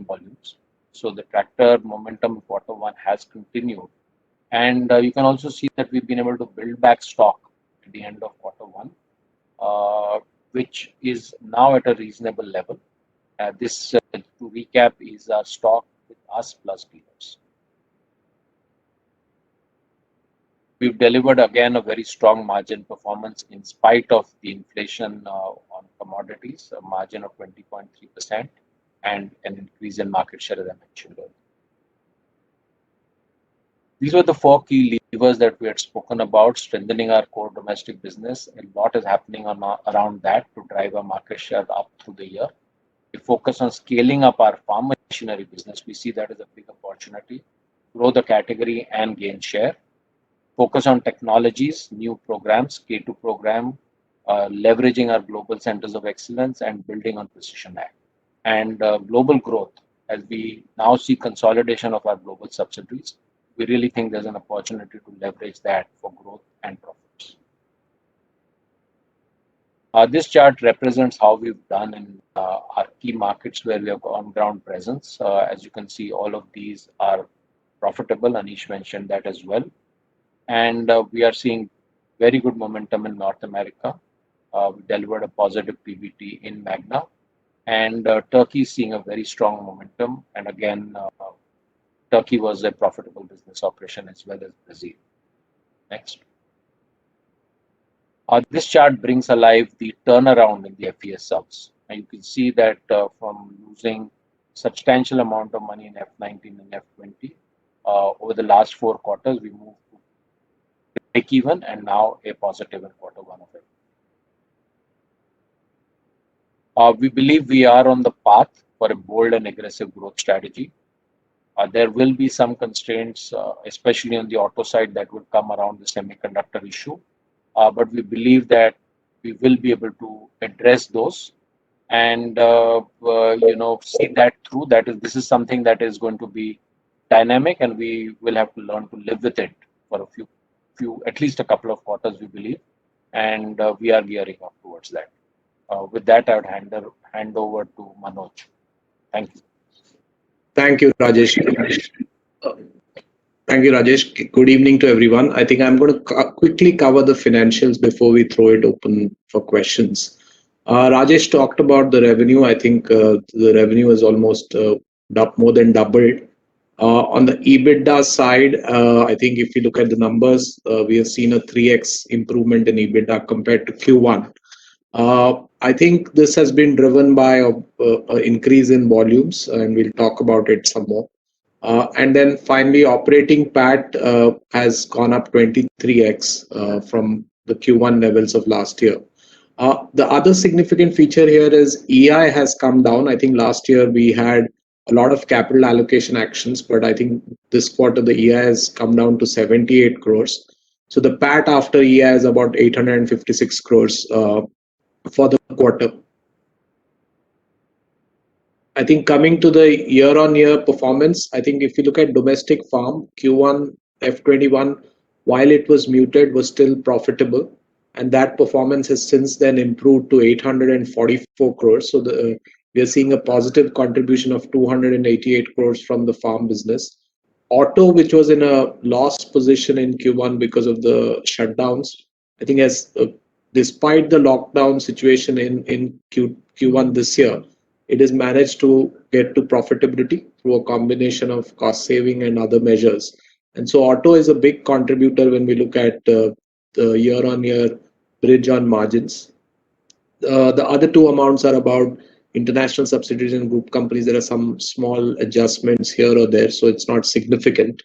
volumes. So the tractor momentum in Q1 has continued. And you can also see that we've been able to build back stock at the end of Q1, which is now at a reasonable level. This, to recap, is our stock with us plus dealers. We've delivered again a very strong margin performance in spite of the inflation on commodities, a margin of 20.3% and an increase in market share, as I mentioned earlier. These were the four key levers that we had spoken about, strengthening our core domestic business. A lot is happening around that to drive our market share up through the year. We focus on scaling up our farm machinery business. We see that as a big opportunity, grow the category and gain share. Focus on technologies, new programs, K2 program, leveraging our global centers of excellence and building on precision ag. And global growth, as we now see consolidation of our global subsidiaries, we really think there's an opportunity to leverage that for growth and profits. This chart represents how we've done in our key markets where we have on-ground presence. As you can see, all of these are profitable. Anish mentioned that as well. And we are seeing very good momentum in North America. We delivered a positive PBT in Magna. And Turkey is seeing a very strong momentum. And again, Turkey was a profitable business operation as well as Brazil. Next. This chart brings alive the turnaround in the FES subs. And you can see that from losing substantial amount of money in F19 and F20, over the last 4 quarters, we moved to break even and now a positive in Q1 of it. We believe we are on the path for a bold and aggressive growth strategy. There will be some constraints, especially on the auto side, that will come around the semiconductor issue. But we believe that we will be able to address those and see that through. This is something that is going to be dynamic, and we will have to learn to live with it for a few at least a couple of quarters, we believe, and we are gearing up towards that. With that, I would hand over to Manoj. Thank you. Thank you, Rajesh. Thank you, Rajesh. Good evening to everyone. I think I'm going to quickly cover the financials before we throw it open for questions. Rajesh talked about the revenue. I think the revenue is almost more than doubled. On the Ebitda side, I think if you look at the numbers, we have seen a 3x improvement in Ebitda compared to Q1. I think this has been driven by an increase in volumes, and we'll talk about it some more. And then finally, operating PAT has gone up 23x from the Q1 levels of last year. The other significant feature here is EI has come down. I think last year we had a lot of capital allocation actions, but I think this quarter the EI has come down to 78 crores. So the PAT after EI is about 856 crores for the quarter. I think coming to the year-on-year performance, I think if you look at domestic farm, Q1 F21, while it was muted, was still profitable. And that performance has since then improved to 844 crores. So we are seeing a positive contribution of 288 crores from the farm business. Auto, which was in a loss position in Q1 because of the shutdowns, I think despite the lockdown situation in Q1 this year, it has managed to get to profitability through a combination of cost saving and other measures. And so auto is a big contributor when we look at the year-on-year bridge on margins. The other two amounts are about international subsidiaries and group companies. There are some small adjustments here or there, so it's not significant.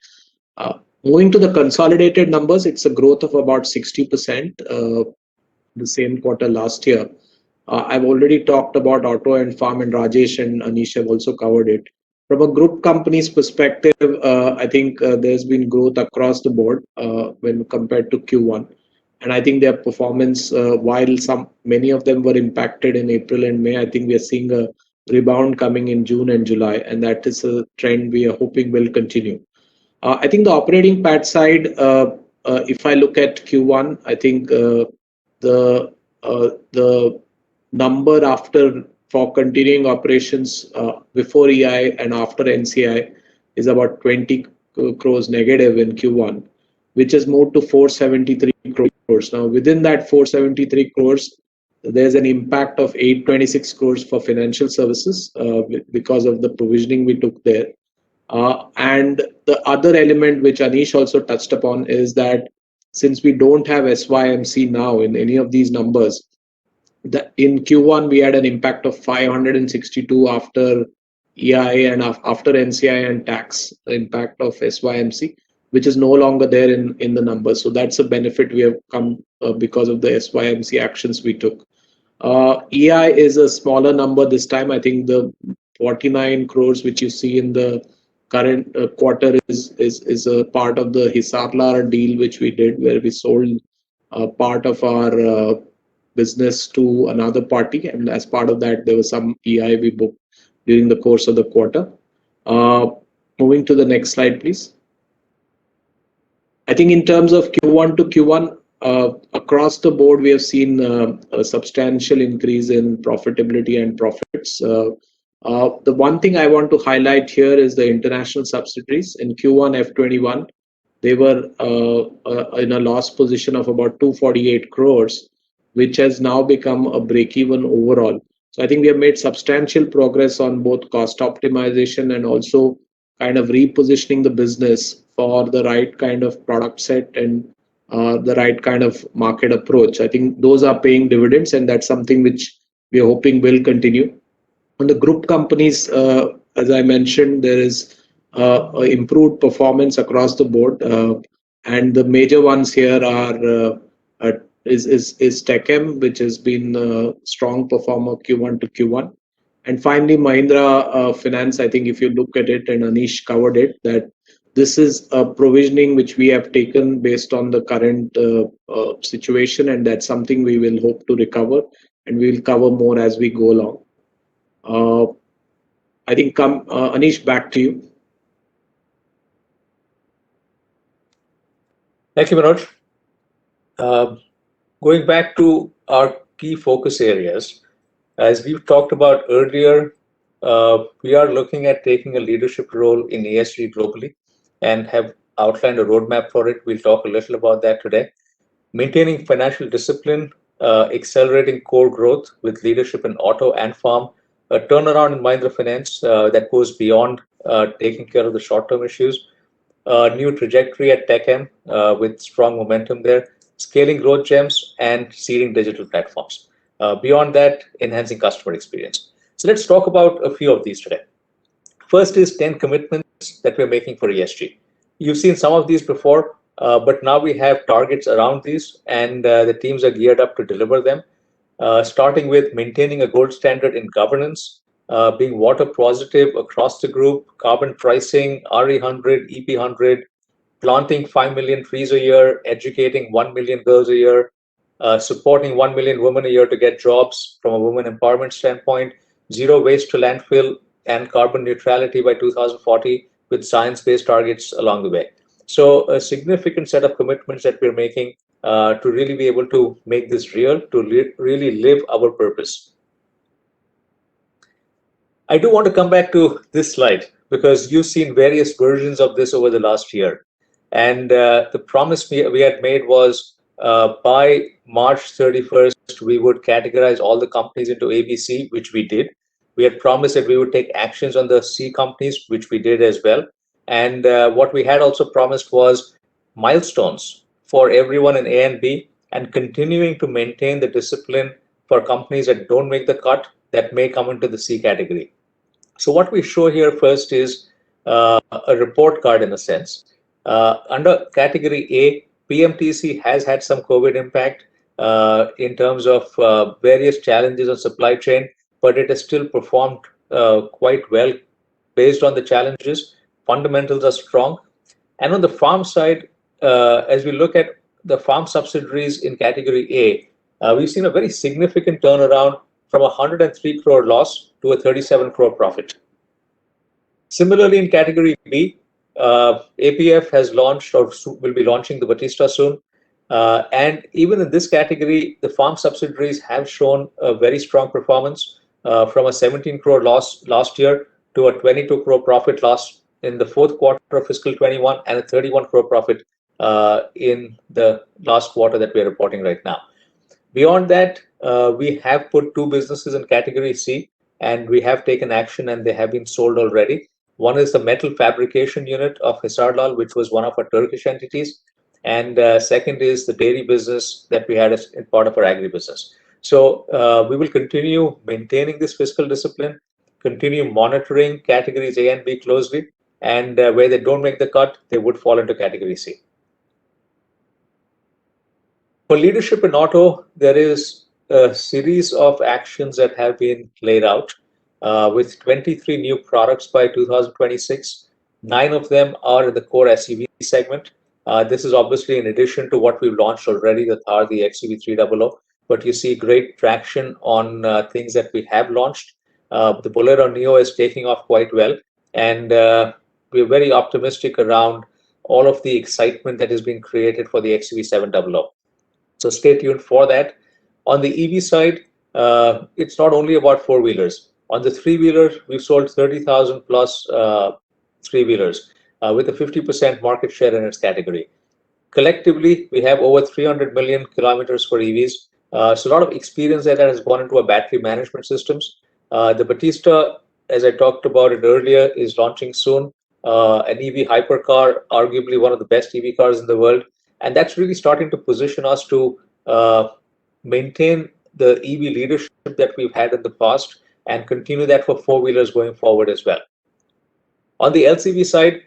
Moving to the consolidated numbers, it's a growth of about 60%, the same quarter last year. I've already talked about auto and farm, and Rajesh and Anish have also covered it. From a group company's perspective, I think there's been growth across the board when compared to Q1. And I think their performance, while many of them were impacted in April and May, I think we are seeing a rebound coming in June and July, and that is a trend we are hoping will continue. I think the operating PAT side, if I look at Q1, I think the number after for continuing operations before EI and after NCI is about 20 crores negative in Q1, which has moved to 473 crores. Now, within that 473 crores, there's an impact of 826 crores for financial services because of the provisioning we took there. And the other element which Anish also touched upon is that since we don't have SYMC now in any of these numbers, in Q1 we had an impact of 562 after EI and after NCI and tax, the impact of SYMC, which is no longer there in the numbers. So that's a benefit we have come because of the SYMC actions we took. EI is a smaller number this time. I think the 49 crores which you see in the current quarter is a part of the Hisarlar deal which we did, where we sold part of our business to another party, and as part of that, there was some EI we booked during the course of the quarter. Moving to the next slide, please. I think in terms of Q1 to Q1, across the board, we have seen a substantial increase in profitability and profits. The one thing I want to highlight here is the international subsidiaries. In Q1FY22, they were in a loss position of about 248 crores, which has now become a break-even overall. So I think we have made substantial progress on both cost optimization and also kind of repositioning the business for the right kind of product set and the right kind of market approach. I think those are paying dividends, and that's something which we are hoping will continue. On the group companies, as I mentioned, there is improved performance across the board, and the major ones here are is Techem, which has been a strong performer Q1 to Q1. And finally, Mahindra Finance, I think if you look at it, and Anish covered it, that this is a provisioning which we have taken based on the current situation, and that's something we will hope to recover, and we'll cover more as we go along. I think, Anish, back to you. Thank you, Manoj. Going back to our key focus areas, as we've talked about earlier, we are looking at taking a leadership role in ESG globally and have outlined a roadmap for it. We'll talk a little about that today. Maintaining financial discipline, accelerating core growth with leadership in auto and farm, a turnaround in Mahindra Finance that goes beyond taking care of the short-term issues, new trajectory at TechM with strong momentum there, scaling growth gems, and seeding digital platforms. Beyond that, enhancing customer experience. So let's talk about a few of these today. First is 10 commitments that we're making for ESG. You've seen some of these before, but now we have targets around these, and the teams are geared up to deliver them. Starting with maintaining a gold standard in governance, being water positive across the group, carbon pricing, RE100, EP100, planting 5 million trees a year, educating 1 million girls a year, supporting 1 million women a year to get jobs from a women empowerment standpoint, zero waste to landfill, and carbon neutrality by 2040 with science-based targets along the way. So a significant set of commitments that we're making to really be able to make this real, to really live our purpose. I do want to come back to this slide because you've seen various versions of this over the last year. And the promise we had made was by March 31st, we would categorize all the companies into A, B, C, which we did. We had promised that we would take actions on the C companies, which we did as well. And what we had also promised was milestones for everyone in A and B, and continuing to maintain the discipline for companies that don't make the cut that may come into the C category. So what we show here first is a report card in a sense. Under category A, PMTC has had some COVID impact in terms of various challenges on supply chain, but it has still performed quite well based on the challenges. Fundamentals are strong. And on the farm side, as we look at the farm subsidiaries in category A, we've seen a very significant turnaround from a 103 crore loss to a 37 crore profit. Similarly, in category B, APF has launched or will be launching the Batista soon. And even in this category, the farm subsidiaries have shown a very strong performance. from a 17 crore loss last year to a 22 crore profit loss in the fourth quarter of fiscal 21 and a 31 crore profit in the last quarter that we are reporting right now. Beyond that, we have put two businesses in category C, and we have taken action and they have been sold already. One is the metal fabrication unit of Hisarlal, which was one of our Turkish entities, and second is the dairy business that we had as part of our agribusiness. So we will continue maintaining this fiscal discipline, continue monitoring categories A and B closely, and where they don't make the cut, they would fall into category C. For leadership in auto, there is a series of actions that have been laid out with 23 new products by 2026. 9 of them are in the core SUV segment. This is obviously in addition to what we've launched already, the Thar, the XUV 300, but you see great traction on things that we have launched. The Bolero Neo is taking off quite well, and we're very optimistic around all of the excitement that is being created for the XUV 700. So stay tuned for that. On the EV side, it's not only about four-wheelers. On the three-wheelers, we've sold 30,000 plus three-wheelers with a 50% market share in its category. Collectively, we have over 300 million kilometers for EVs. So a lot of experience that has gone into our battery management systems. The Batista, as I talked about it earlier, is launching soon. An EV hypercar, arguably one of the best EV cars in the world. And that's really starting to position us to maintain the EV leadership that we've had in the past and continue that for four-wheelers going forward as well. On the LCV side,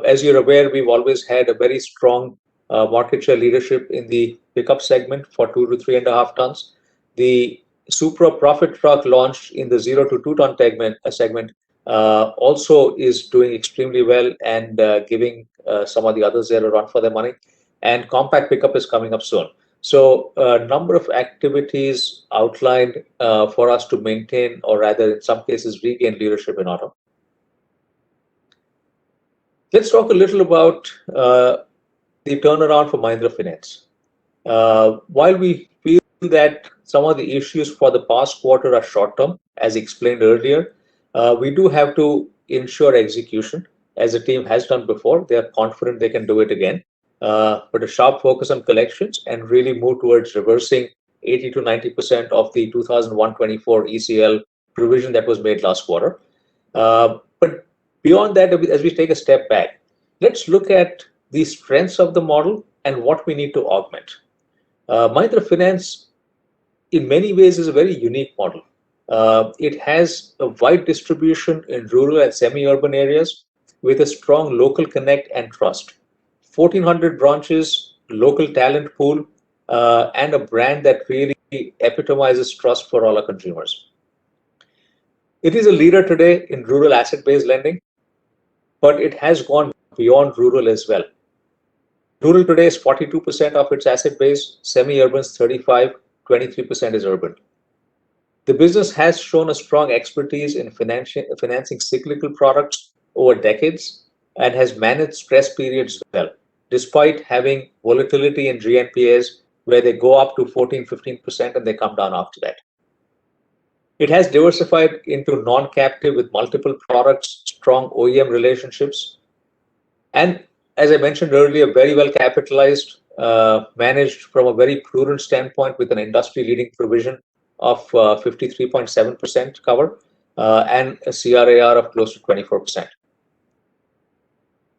as you're aware, we've always had a very strong market share leadership in the pickup segment for 2 to 3.5 tons. The Supra Profit Truck launched in the 0 to 2 ton segment also is doing extremely well and giving some of the others there a run for their money. And compact pickup is coming up soon. So a number of activities outlined for us to maintain, or rather in some cases regain, leadership in auto. Let's talk a little about the turnaround for Mahindra Finance. While we feel that some of the issues for the past quarter are short-term, as explained earlier, we do have to ensure execution, as the team has done before. They are confident they can do it again. But a sharp focus on collections and really move towards reversing 80 to 90% of the 2001-24 ECL provision that was made last quarter. But beyond that, as we take a step back, let's look at the strengths of the model and what we need to augment. Mahindra Finance, in many ways, is a very unique model. It has a wide distribution in rural and semi-urban areas with a strong local connect and trust. 1,400 branches, local talent pool, and a brand that really epitomizes trust for all our consumers. It is a leader today in rural asset-based lending, but it has gone beyond rural as well. Rural today is 42% of its asset base, semi-urban is 35%, 23% is urban. The business has shown a strong expertise in financing cyclical products over decades and has managed stress periods well, despite having volatility in GNPAs where they go up to 14-15% and they come down after that. It has diversified into non-captive with multiple products, strong OEM relationships, and as I mentioned earlier, very well capitalized, managed from a very prudent standpoint with an industry-leading provision of 53.7% cover and a CRAR of close to 24%.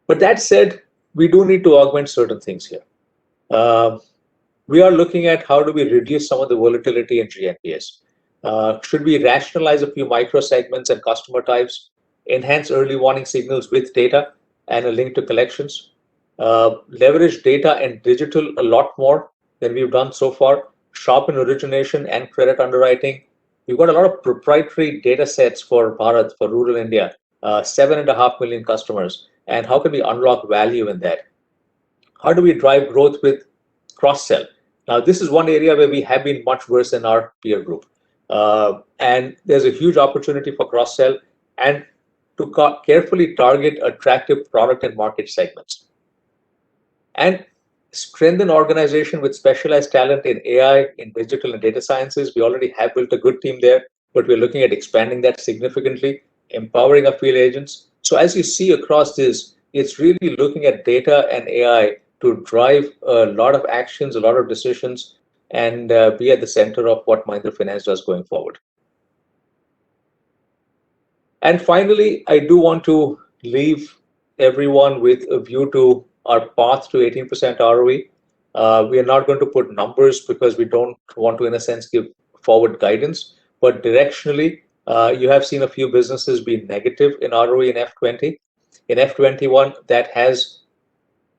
But that said, we do need to augment certain things here. We are looking at how do we reduce some of the volatility in GNPAs. Should we rationalize a few micro segments and customer types, enhance early warning signals with data and a link to collections, leverage data and digital a lot more than we've done so far, sharpen origination and credit underwriting. We've got a lot of proprietary data sets for Bharat, for rural India, 7.5 million customers. And how can we unlock value in that? How do we drive growth with cross-sell? Now, this is one area where we have been much worse than our peer group. And there's a huge opportunity for cross-sell and to carefully target attractive product and market segments. And strengthen organization with specialized talent in AI, in digital and data sciences. We already have built a good team there. but we're looking at expanding that significantly, empowering our field agents. So as you see across this, it's really looking at data and AI to drive a lot of actions, a lot of decisions, and be at the center of what Mahindra Finance does going forward. And finally, I do want to leave everyone with a view to our path to 18% ROE. We are not going to put numbers because we don't want to, in a sense, give forward guidance. But directionally, you have seen a few businesses be negative in ROE in F20. In F21, that has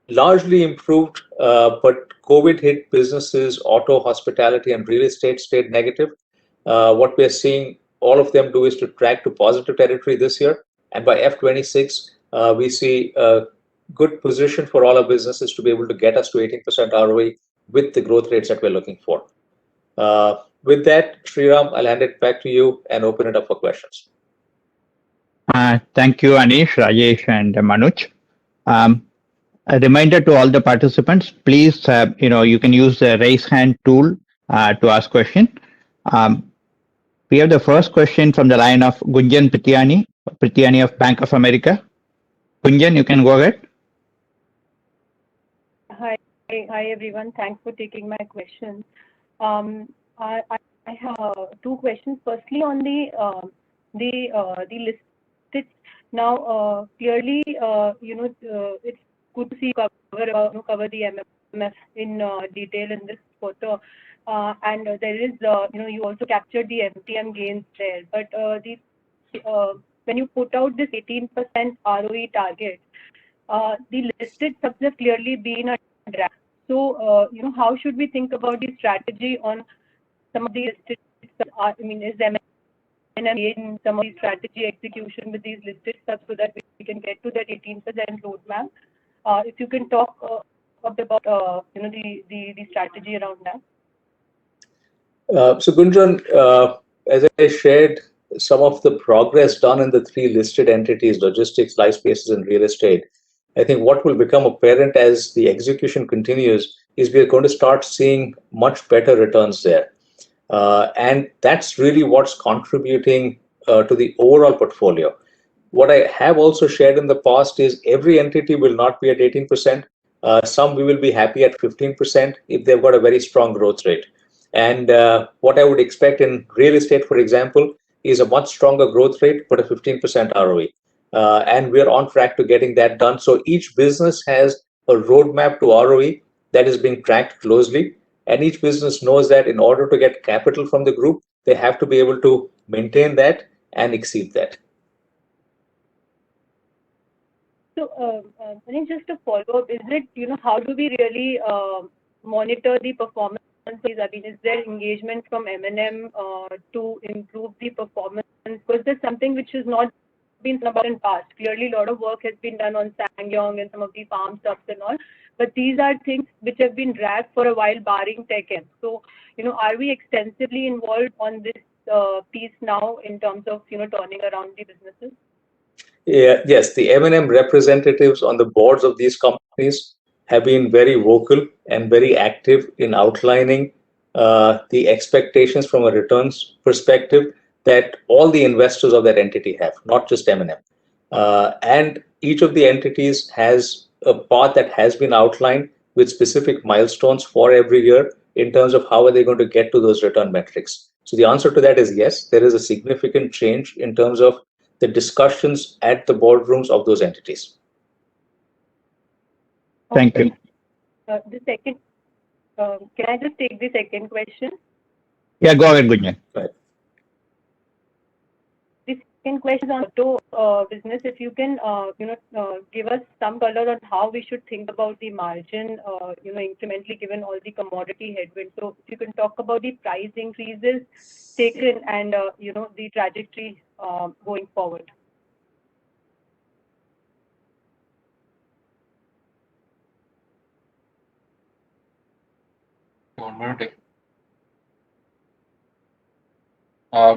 largely improved, but COVID hit businesses, auto, hospitality, and real estate stayed negative. What we're seeing all of them do is to track to positive territory this year. And by F26, we see a good position for all our businesses to be able to get us to 18% ROE with the growth rates that we're looking for. With that, Sriram, I'll hand it back to you and open it up for questions. Thank you, Anish, Rajesh, and Manoj. A reminder to all the participants, please, you can use the raise hand tool to ask question. We have the first question from the line of Gunjan Pritiani of Bank of America. Gunjan, you can go ahead. Hi everyone. Thanks for taking my question. I have two questions. Firstly, on the listed. Now, clearly, it's good to see cover the MMF in detail in this quarter. And there is, you also captured the MTM gains there. But when you put out this 18% ROE target, the listed subs have clearly been a drag. So, how should we think about the strategy on some of the listed subs? I mean, is M&M in some of the strategy execution with these listed subs so that we can get to that 18% roadmap? If you can talk about, the strategy around that. So Gunjan, as I shared, some of the progress done in the three listed entities, logistics, life spaces, and real estate, I think what will become apparent as the execution continues is we are going to start seeing much better returns there. And that's really what's contributing to the overall portfolio. What I have also shared in the past is every entity will not be at 18%. Some we will be happy at 15% if they've got a very strong growth rate. And what I would expect in real estate, for example, is a much stronger growth rate, but a 15% ROE. And we're on track to getting that done. So each business has a roadmap to ROE that is being tracked closely. And each business knows that in order to get capital from the group, they have to be able to maintain that and exceed that. So, just to follow up, is it, how do we really monitor the performance? I mean, is there engagement from M&M to improve the performance? Because there's something which has not been done about in past. Clearly, a lot of work has been done on SsangYong and some of the farm stuff and all. But these are things which have been dragged for a while, barring tech-end. So, are we extensively involved on this piece now in terms of, turning around the businesses? Yeah, yes, the M&M representatives on the boards of these companies have been very vocal and very active in outlining the expectations from a returns perspective that all the investors of that entity have, not just M&M. And each of the entities has a path that has been outlined with specific milestones for every year in terms of how are they going to get to those return metrics. So the answer to that is yes, there is a significant change in terms of the discussions at the boardrooms of those entities. Thank you. The second, can I just take the second question? Yeah, go ahead, Gunjan. Right. The second question on auto business, if you can, give us some color on how we should think about the margin, incrementally given all the commodity headwinds. So if you can talk about the price increases taken and, the trajectory going forward.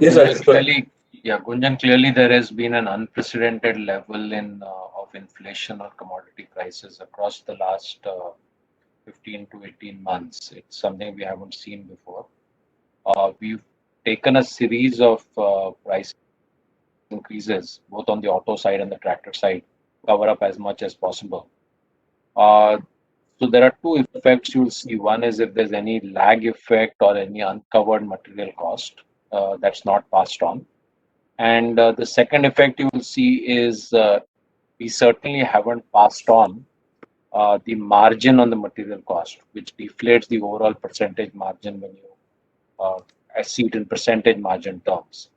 Yes, Gunjan, clearly there has been an unprecedented level of inflation or commodity prices across the last 15 to 18 months. It's something we haven't seen before. We've taken a series of price increases, both on the auto side and the tractor side, cover up as much as possible. Uh, so there are two effects you'll see. One is if there's any lag effect or any uncovered material cost that's not passed on. And the second effect you will see is we certainly haven't passed on the margin on the material cost, which deflates the overall percentage margin when you uh, see it in percentage margin terms.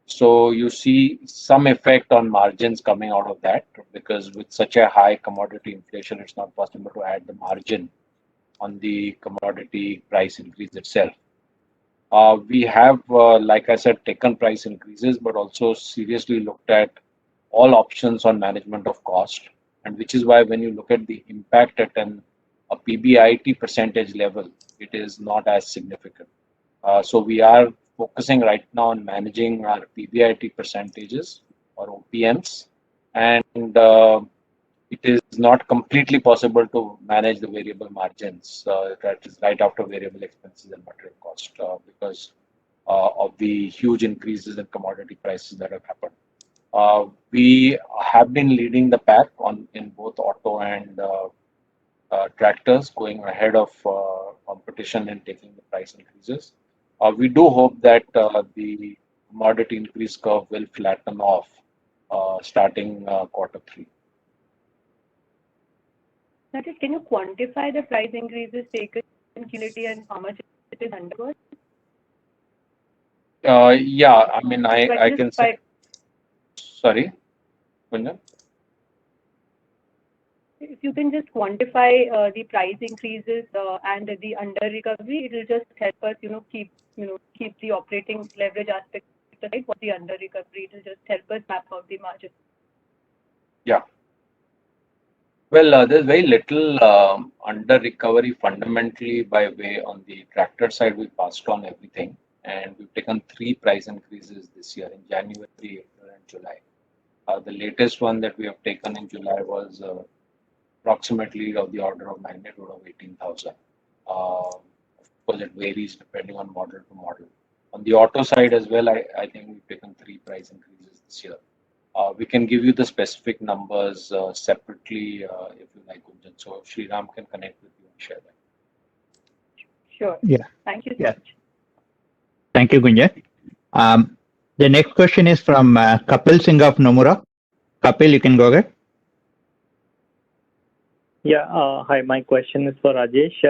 So you see some effect on margins coming out of that because with such a high commodity inflation, it's not possible to add the margin on the commodity price increase itself. We have, like I said, taken price increases, but also seriously looked at all options on management of cost, and which is why when you look at the impact at a PBIT percentage level, it is not as significant. So we are focusing right now on managing our PBIT percentages or OPMs, and it is not completely possible to manage the variable margins that is right after variable expenses and material cost because of the huge increases in commodity prices that have happened. We have been leading the pack on in both auto and tractors, going ahead of competition and taking the price increases. We do hope that the commodity increase curve will flatten off starting quarter 3. Rajesh, can you quantify the price increases taken in Q1 and how much it is under? Yeah, I mean, I can say, sorry, Kunjan? If you can just quantify the price increases and the under recovery, it will just help us, keep the operating leverage aspect aside for the under recovery. It will just help us map out the margin. Yeah. Well, there's very little under recovery fundamentally by way on the tractor side. We passed on everything, and we've taken 3 price increases this year in January, April, and July. The latest one that we have taken in July was approximately of the order of magnitude of 18,000. Of course, it varies depending on model to model. On the auto side as well, I think we've taken 3 price increases this year. We can give you the specific numbers separately if you like, Gunjan. So Sriram can connect with you and share that. Sure. Yeah. Thank you so Yeah. much. Thank you, Gunjan. The next question is from Kapil Singh of Nomura. Kapil, you can go ahead. Yeah, hi, my question is for Rajesh.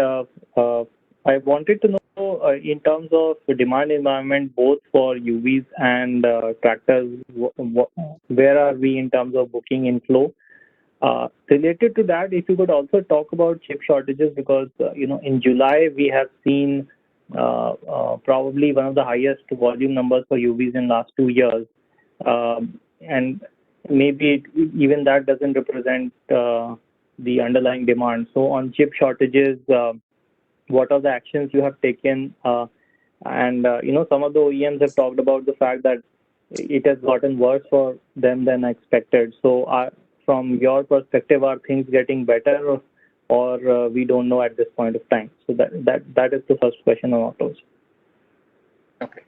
I wanted to know in terms of the demand environment, both for UVs and tractors, where are we in terms of booking inflow? Related to that, if you could also talk about chip shortages, because in July we have seen probably one of the highest volume numbers for UVs in last 2 years, and maybe even that doesn't represent the underlying demand. So on chip shortages, what are the actions you have taken? And some of the OEMs have talked about the fact that it has gotten worse for them than expected. So from your perspective, are things getting better, or we don't know at this point of time? So that is the first question on autos. Okay.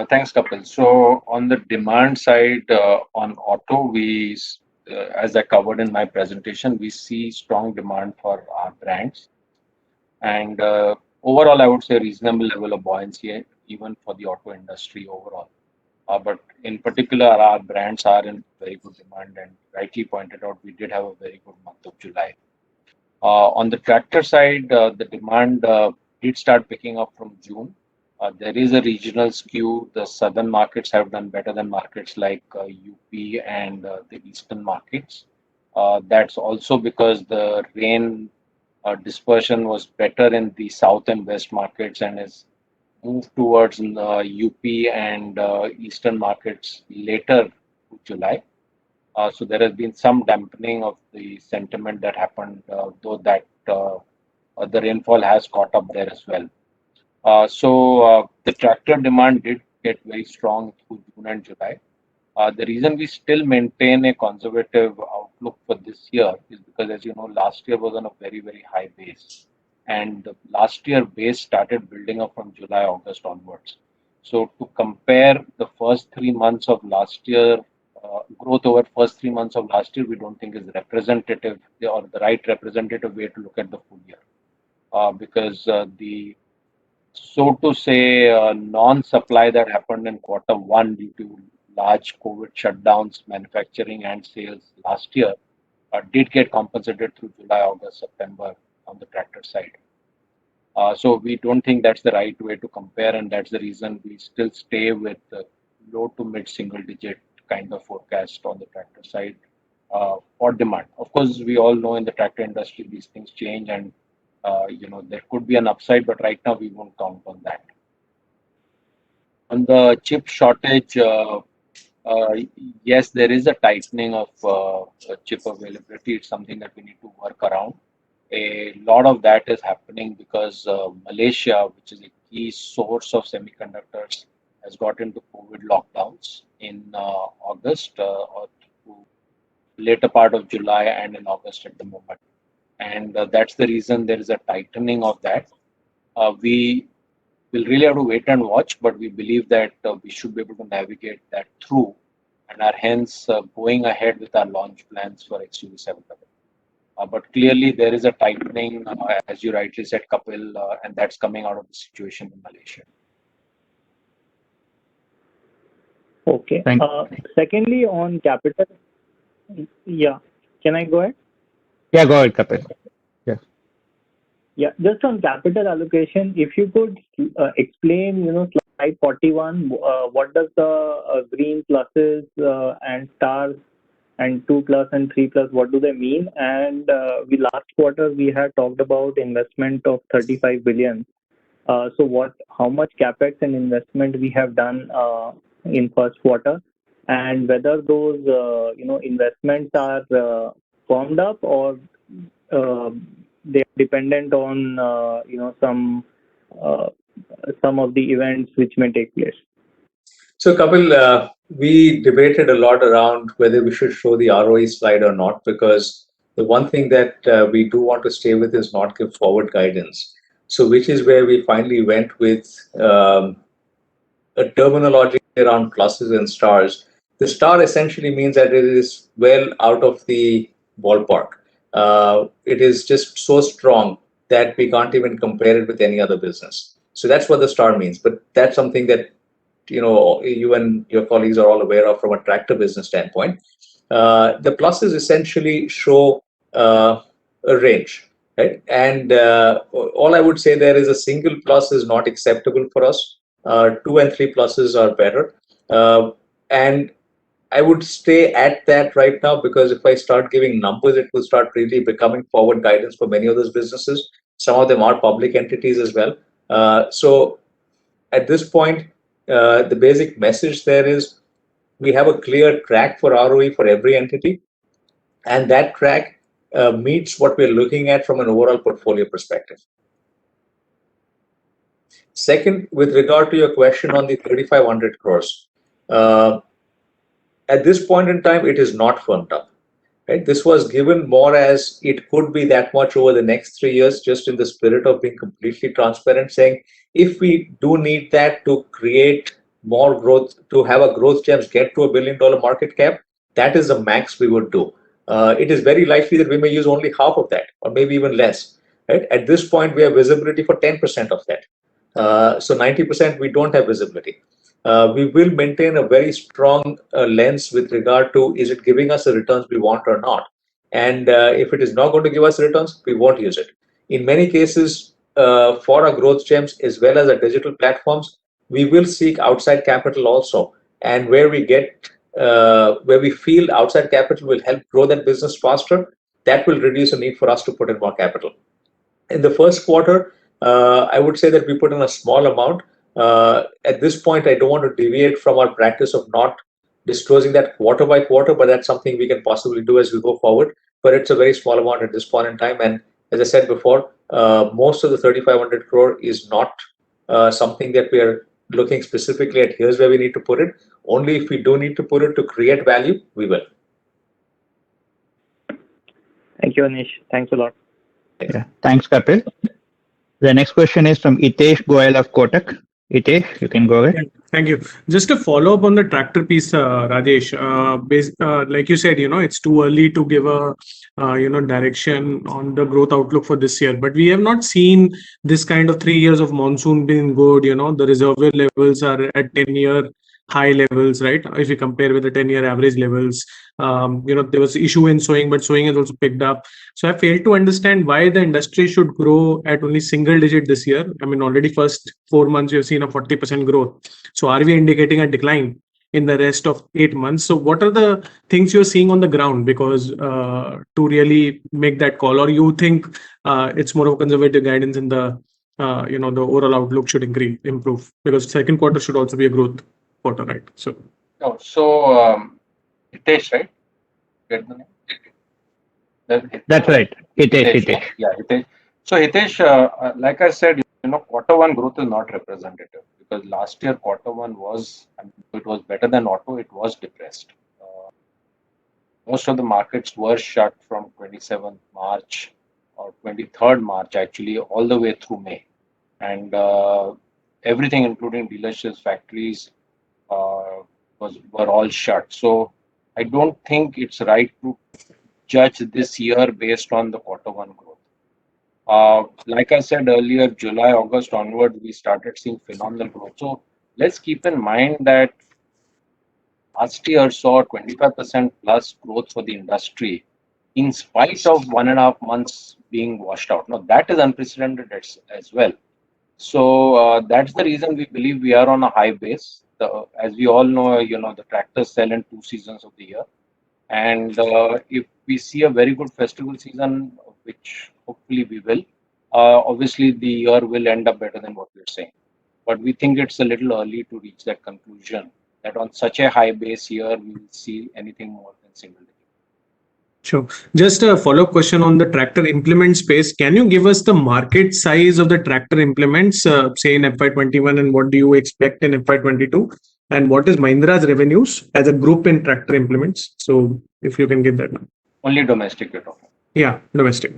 Thanks, Kapil. So on the demand side, on auto, as I covered in my presentation, we see strong demand for our brands. And overall, I would say reasonable level of buoyancy, even for the auto industry overall. But in particular, our brands are in very good demand, and rightly pointed out, we did have a very good month of July. On the tractor side, the demand did start picking up from June. There is a regional skew. The southern markets have done better than markets like UP and the eastern markets. That's also because the rain dispersion was better in the south and west markets and has moved towards UP and eastern markets later to July. So there has been some dampening of the sentiment that happened, though that the rainfall has caught up there as well. So the tractor demand did get very strong through June and July. The reason we still maintain a conservative outlook for this year is because, as you know, last year was on a very, very high base. And the last year base started building up from July, August onwards. So to compare the first 3 months of last year, growth over first 3 months of last year, we don't think is representative or the right representative way to look at the full year. Because the so to say non-supply that happened in Q1 due to large COVID shutdowns, manufacturing and sales last year did get compensated through July, August, September on the tractor side. So we don't think that's the right way to compare, and that's the reason we still stay with low to mid single digit kind of forecast on the tractor side for demand. Of course, we all know in the tractor industry these things change, and there could be an upside, but right now we won't count on that. On the chip shortage, uh, yes, there is a tightening of chip availability. It's something that we need to work around. A lot of that is happening because Malaysia, which is a key source of semiconductors, has got into COVID lockdowns in August or through later part of July and in August at the moment. And that's the reason there is a tightening of that. We will really have to wait and watch, but we believe that we should be able to navigate that through and are hence going ahead with our launch plans for XUV700. But clearly, there is a tightening, as you rightly said, Kapil, and that's coming out of the situation in Malaysia. Okay. Secondly, on capital, yeah, can I go ahead? Yeah, go ahead, Kapil. Yes. Yeah, just on capital allocation, if you could explain, slide 41, what does the green pluses and stars and 2 plus and 3 plus, what do they mean? And last quarter we had talked about investment of 35 billion. So how much capex and investment we have done in first quarter, and whether those investments are firmed up or they are dependent on some of the events which may take place. So, Kapil, we debated a lot around whether we should show the ROE slide or not, because the one thing that we do want to stay with is not give forward guidance. So, which is where we finally went with a terminology around pluses and stars. The star essentially means that it is well out of the ballpark. It is just so strong that we can't even compare it with any other business. So that's what the star means. But that's something that you and your colleagues are all aware of from a tractor business standpoint. The pluses essentially show a range, right? And all I would say there is a single plus is not acceptable for us. 2 and 3 pluses are better. And I would stay at that right now, because if I start giving numbers, it will start really becoming forward guidance for many of those businesses. Some of them are public entities as well. So at this point, the basic message there is we have a clear track for ROE for every entity, and that track meets what we're looking at from an overall portfolio perspective. Second, with regard to your question on the 3,500 crores, at this point in time, it is not firmed up. Right? This was given more as it could be that much over the next 3 years, just in the spirit of being completely transparent, saying if we do need that to create more growth, to have a growth gems get to $1 billion market cap, that is the max we would do. It is very likely that we may use only half of that, or maybe even less. Right? At this point, we have visibility for 10% of that. So 90% we don't have visibility. We will maintain a very strong lens with regard to is it giving us the returns we want or not. And if it is not going to give us returns, we won't use it. In many cases, for our growth gems as well as our digital platforms, we will seek outside capital also. And where we feel outside capital will help grow that business faster, that will reduce the need for us to put in more capital. In the first quarter, I would say that we put in a small amount. At this point, I don't want to deviate from our practice of not disclosing that quarter by quarter, but that's something we can possibly do as we go forward. But it's a very small amount at this point in time. And as I said before, most of the 3,500 crore is not something that we are looking specifically at. Here's where we need to put it. Only if we do need to put it to create value, we will. Thank you, Anish. Thanks a lot. Yeah, thanks, Kapil. The next question is from Itesh Goyal of Kotak. Itesh, you can go ahead. Thank you. Just to follow up on the tractor piece, Rajesh, like you said, it's too early to give a, direction on the growth outlook for this year. But we have not seen this kind of 3 years of monsoon being good. The reservoir levels are at 10-year high levels, right? If you compare with the 10-year average levels, there was issue in sowing, but sowing has also picked up. So I failed to understand why the industry should grow at only single digit this year. I mean, already first 4 months, you've seen a 40% growth. So are we indicating a decline in the rest of 8 months? So what are the things you're seeing on the ground? Because to really make that call, or you think it's more of a conservative guidance in the the overall outlook should improve, because second quarter should also be a growth quarter, right? So No, so Hitesh, right? Get the name? That's right. Hitesh. Hitesh. Yeah, Hitesh. So Hitesh, like I said, quarter one growth is not representative because last year quarter one was, I mean, it was better than auto. It was depressed. Most of the markets were shut from 27th March or 23rd March actually all the way through May, and everything, including dealerships, factories, uh, were all shut. So I don't think it's right to judge this year based on the quarter one growth. Like I said earlier, July, August onward, we started seeing phenomenal growth. So let's keep in mind that last year saw 25% plus growth for the industry in spite of 1.5 months being washed out. Now, that is unprecedented as well. So that's the reason we believe we are on a high base. As we all know, the tractors sell in 2 seasons of the year. And if we see a very good festival season, which hopefully we will, obviously the year will end up better than what we're saying. But we think it's a little early to reach that conclusion that on such a high base year, we will see anything more than single digit. sure. Just a follow-up question on the tractor implement space. Can you give us the market size of the tractor implements, say in FY21, and what do you expect in FY22? And what is Mahindra's revenues as a group in tractor implements? So if you can give that now. Only domestic you're talking. Yeah, domestic.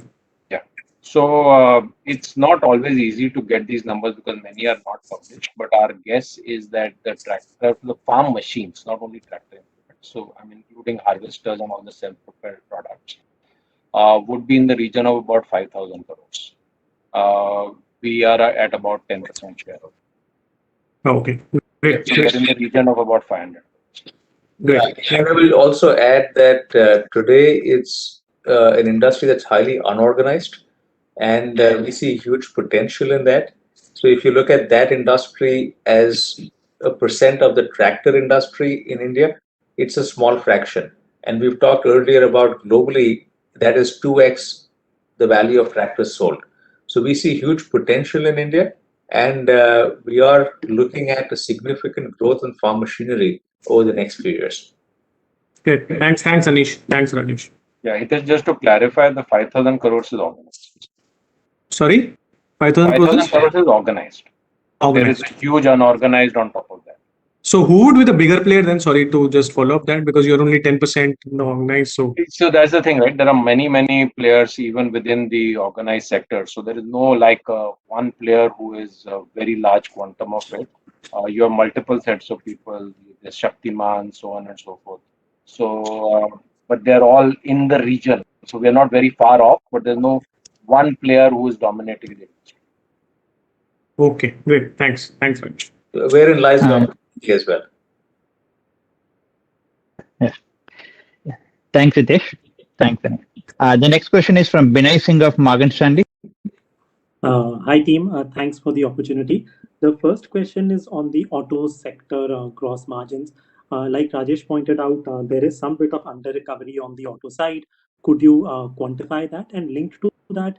Yeah. So it's not always easy to get these numbers because many are not published. But our guess is that the farm machines, not only tractor implements, so I'm including harvesters and all the self-propelled products, would be in the region of about 5,000 crores. We are at about 10% share of it. Okay, great. So we're in the region of about 500 crores. Great. And I will also add that today it's an industry that's highly unorganized, and we see huge potential in that. So if you look at that industry as a percent of the tractor industry in India, it's a small fraction. And we've talked earlier about globally that is 2x the value of tractors sold. So we see huge potential in India, and we are looking at a significant growth in farm machinery over the next few years. Good. Thanks, Anish. Thanks, Rajesh. Yeah, it is just to clarify, the 5,000 crores is organized. Sorry, 5,000 5,000 crores crores is organized. There is organized. a huge unorganized on top of that. So who would be the bigger player then? Sorry to just follow up that, because you're only 10% organized. So So that's the thing, right? There are many players even within the organized sector. So there is no like one player who is a very large quantum of it. You have multiple sets of people, there's Shaktiman, so on and so forth. So, but they're all in the region. So we're not very far off, but there's no one player who is dominating the industry. okay, great. Thanks, Rajesh. Wherein lies the opportunity as well. Yes. Yeah. Thanks, Hitesh. Thanks, Anish. The next question is from Binay Singh of Morgan Stanley. Hi team, thanks for the opportunity. The first question is on the auto sector gross margins. Like Rajesh pointed out, there is some bit of under recovery on the auto side. Could you quantify that? And linked to that,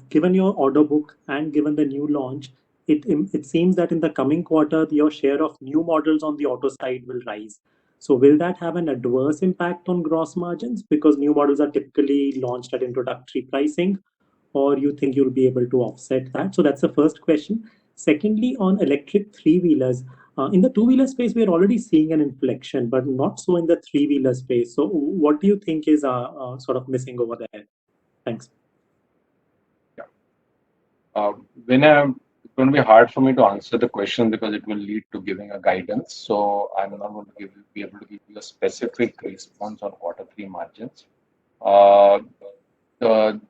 given your order book and given the new launch, it seems that in the coming quarter, your share of new models on the auto side will rise. So will that have an adverse impact on gross margins because new models are typically launched at introductory pricing? Or you think you'll be able to offset that? So that's the first question. Secondly, on electric three-wheelers, in the two-wheeler space, we are already seeing an inflection, but not so in the three-wheeler space. So what do you think is sort of missing over there? Thanks. When going to be hard for me to answer the question because it will lead to giving a guidance. So I'm not going to be able to give you a specific response on quarter 3 margins. Uh,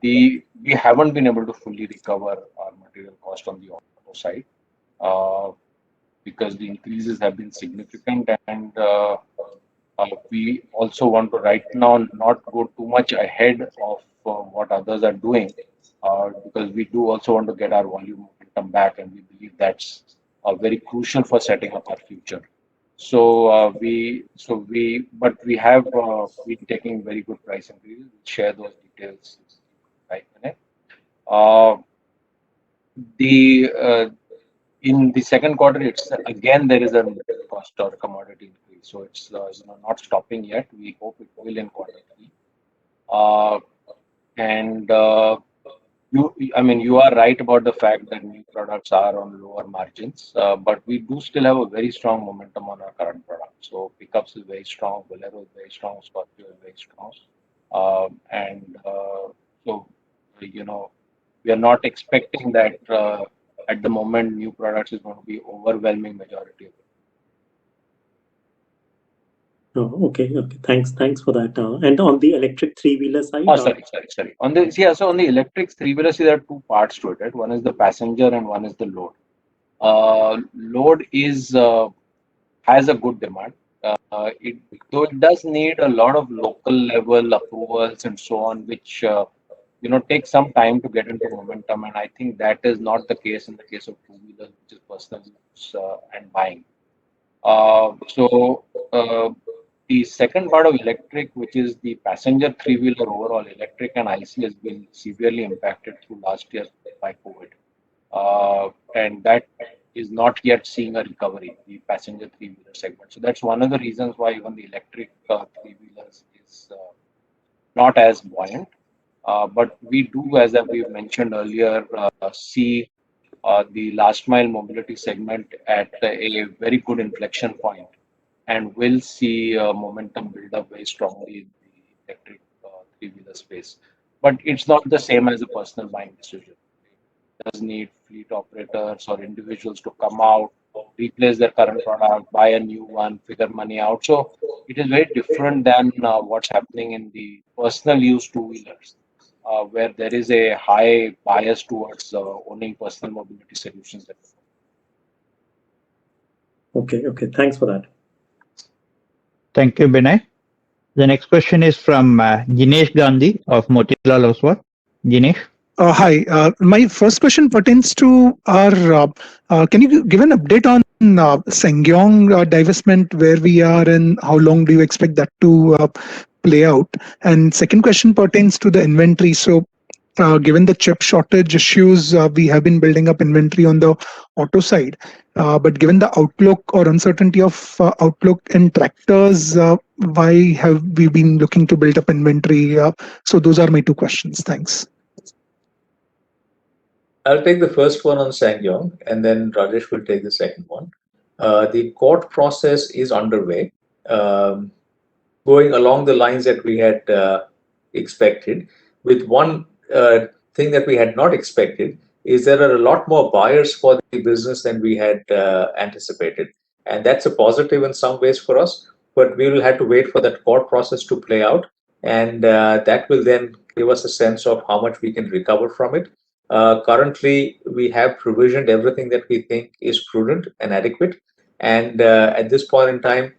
we haven't been able to fully recover our material cost on the auto side because the increases have been significant, and we also want to right now not go too much ahead of what others are doing because we do also want to get our volume momentum back, and we believe that's very crucial for setting up our future. But we have been taking very good price increases. We'll share those details in 5 minutes. Uh, the In the second quarter, it's again there is a cost or commodity increase, so it's not stopping yet. We hope it will in quarter 3. Uh, and I mean, you are right about the fact that new products are on lower margins, but we do still have a very strong momentum on our current product. So pickups is very strong, Bolero is very strong, Scorpio is very strong, and so you know we are not expecting that at the moment new products is going to be overwhelming majority of it. Oh, okay. Thanks for that. And on the electric three-wheeler side, Sorry. So on the electric three-wheelers, there are two parts to it, right? One is the passenger and one is the load. Load is has a good demand. It Though it does need a lot of local level approvals and so on, which take some time to get into momentum. And I think that is not the case in the case of two-wheelers, which is personal use and buying. So the second part of electric, which is the passenger three-wheeler overall, electric and IC has been severely impacted through last year by COVID. And that is not yet seeing a recovery, the passenger three-wheeler segment. So that's one of the reasons why even the electric three-wheelers is not as buoyant. But we do, as we've mentioned earlier, see the last mile mobility segment at a very good inflection point, and will see momentum build up very strongly in the electric three-wheeler space. But it's not the same as a personal buying decision. It does need fleet operators or individuals to come out, replace their current product, buy a new one, figure money out. So it is very different than what's happening in the personal use two-wheelers, where there is a high bias towards owning personal mobility solutions. Okay. Thanks for that. Thank you, Binay. The next question is from Jinesh Gandhi of Motilal Oswal. Jinesh. Hi. My first question pertains to our. Can you give an update on Sangyong divestment, where we are and how long do you expect that to play out? And second question pertains to the inventory. So, given the chip shortage issues, we have been building up inventory on the auto side. But given the outlook or uncertainty of outlook in tractors, why have we been looking to build up inventory? So those are my two questions. Thanks. I'll take the first one on Sangyong, and then Rajesh will take the second one. The court process is underway, going along the lines that we had expected. With one thing that we had not expected is there are a lot more buyers for the business than we had anticipated, and that's a positive in some ways for us. But we will have to wait for that court process to play out, and that will then give us a sense of how much we can recover from it. Currently, we have provisioned everything that we think is prudent and adequate, and at this point in time,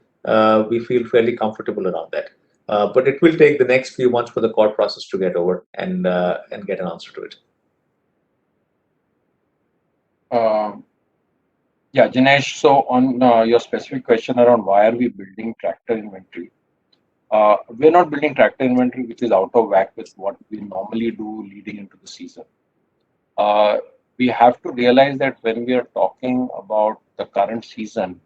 we feel fairly comfortable around that. But it will take the next few months for the court process to get over and get an answer to it. Yeah, Jinesh. So on your specific question around why are we building tractor inventory, we're not building tractor inventory which is out of whack with what we normally do leading into the season. We have to realize that when we are talking about the current season,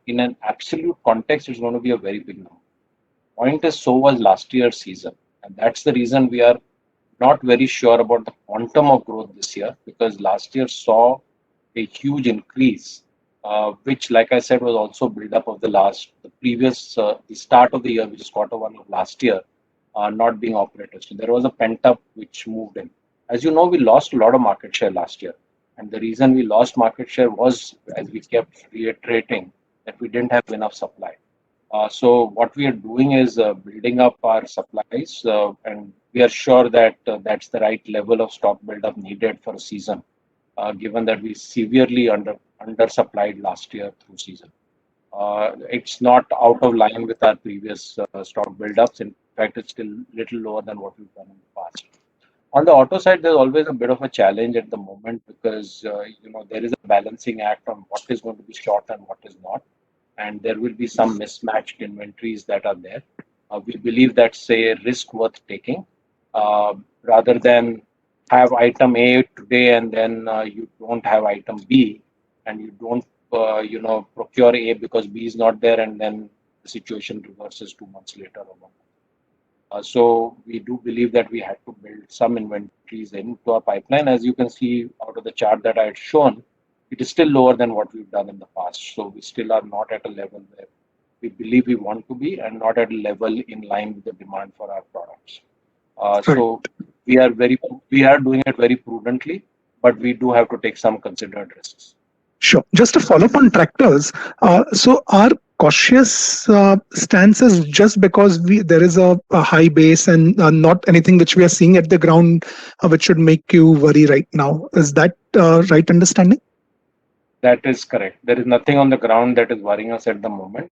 in an absolute context, it's going to be a very big number. Point is, so was last year's season, and that's the reason we are not very sure about the quantum of growth this year, because last year saw a huge increase, which, like I said, was also build up of the start of the year, which is quarter 1 of last year, not being operated. So there was a pent up which moved in. As you know, we lost a lot of market share last year. And the reason we lost market share was, as we kept reiterating, that we didn't have enough supply. So what we are doing is building up our supplies, and we are sure that that's the right level of stock buildup needed for a season, given that we severely undersupplied last year through season. It's not out of line with our previous stock buildups. In fact, it's still little lower than what we've done in the past. On the auto side, there's always a bit of a challenge at the moment because there is a balancing act on what is going to be short and what is not, and there will be some mismatched inventories that are there. We believe that's a risk worth taking, rather than have item A today and then you don't have item B, and you don't procure A because B is not there, and then the situation reverses 2 months later or 1 month. So we do believe that we had to build some inventories into our pipeline. As you can see out of the chart that I had shown, it is still lower than what we've done in the past. So we still are not at a level where we believe we want to be, and not at a level in line with the demand for our products. So we are doing it very prudently, but we do have to take some considered risks. Sure. Just to follow up on tractors. So our cautious stance is just because there is a high base and not anything which we are seeing at the ground which should make you worry right now. Is that right understanding? That is correct. There is nothing on the ground that is worrying us at the moment.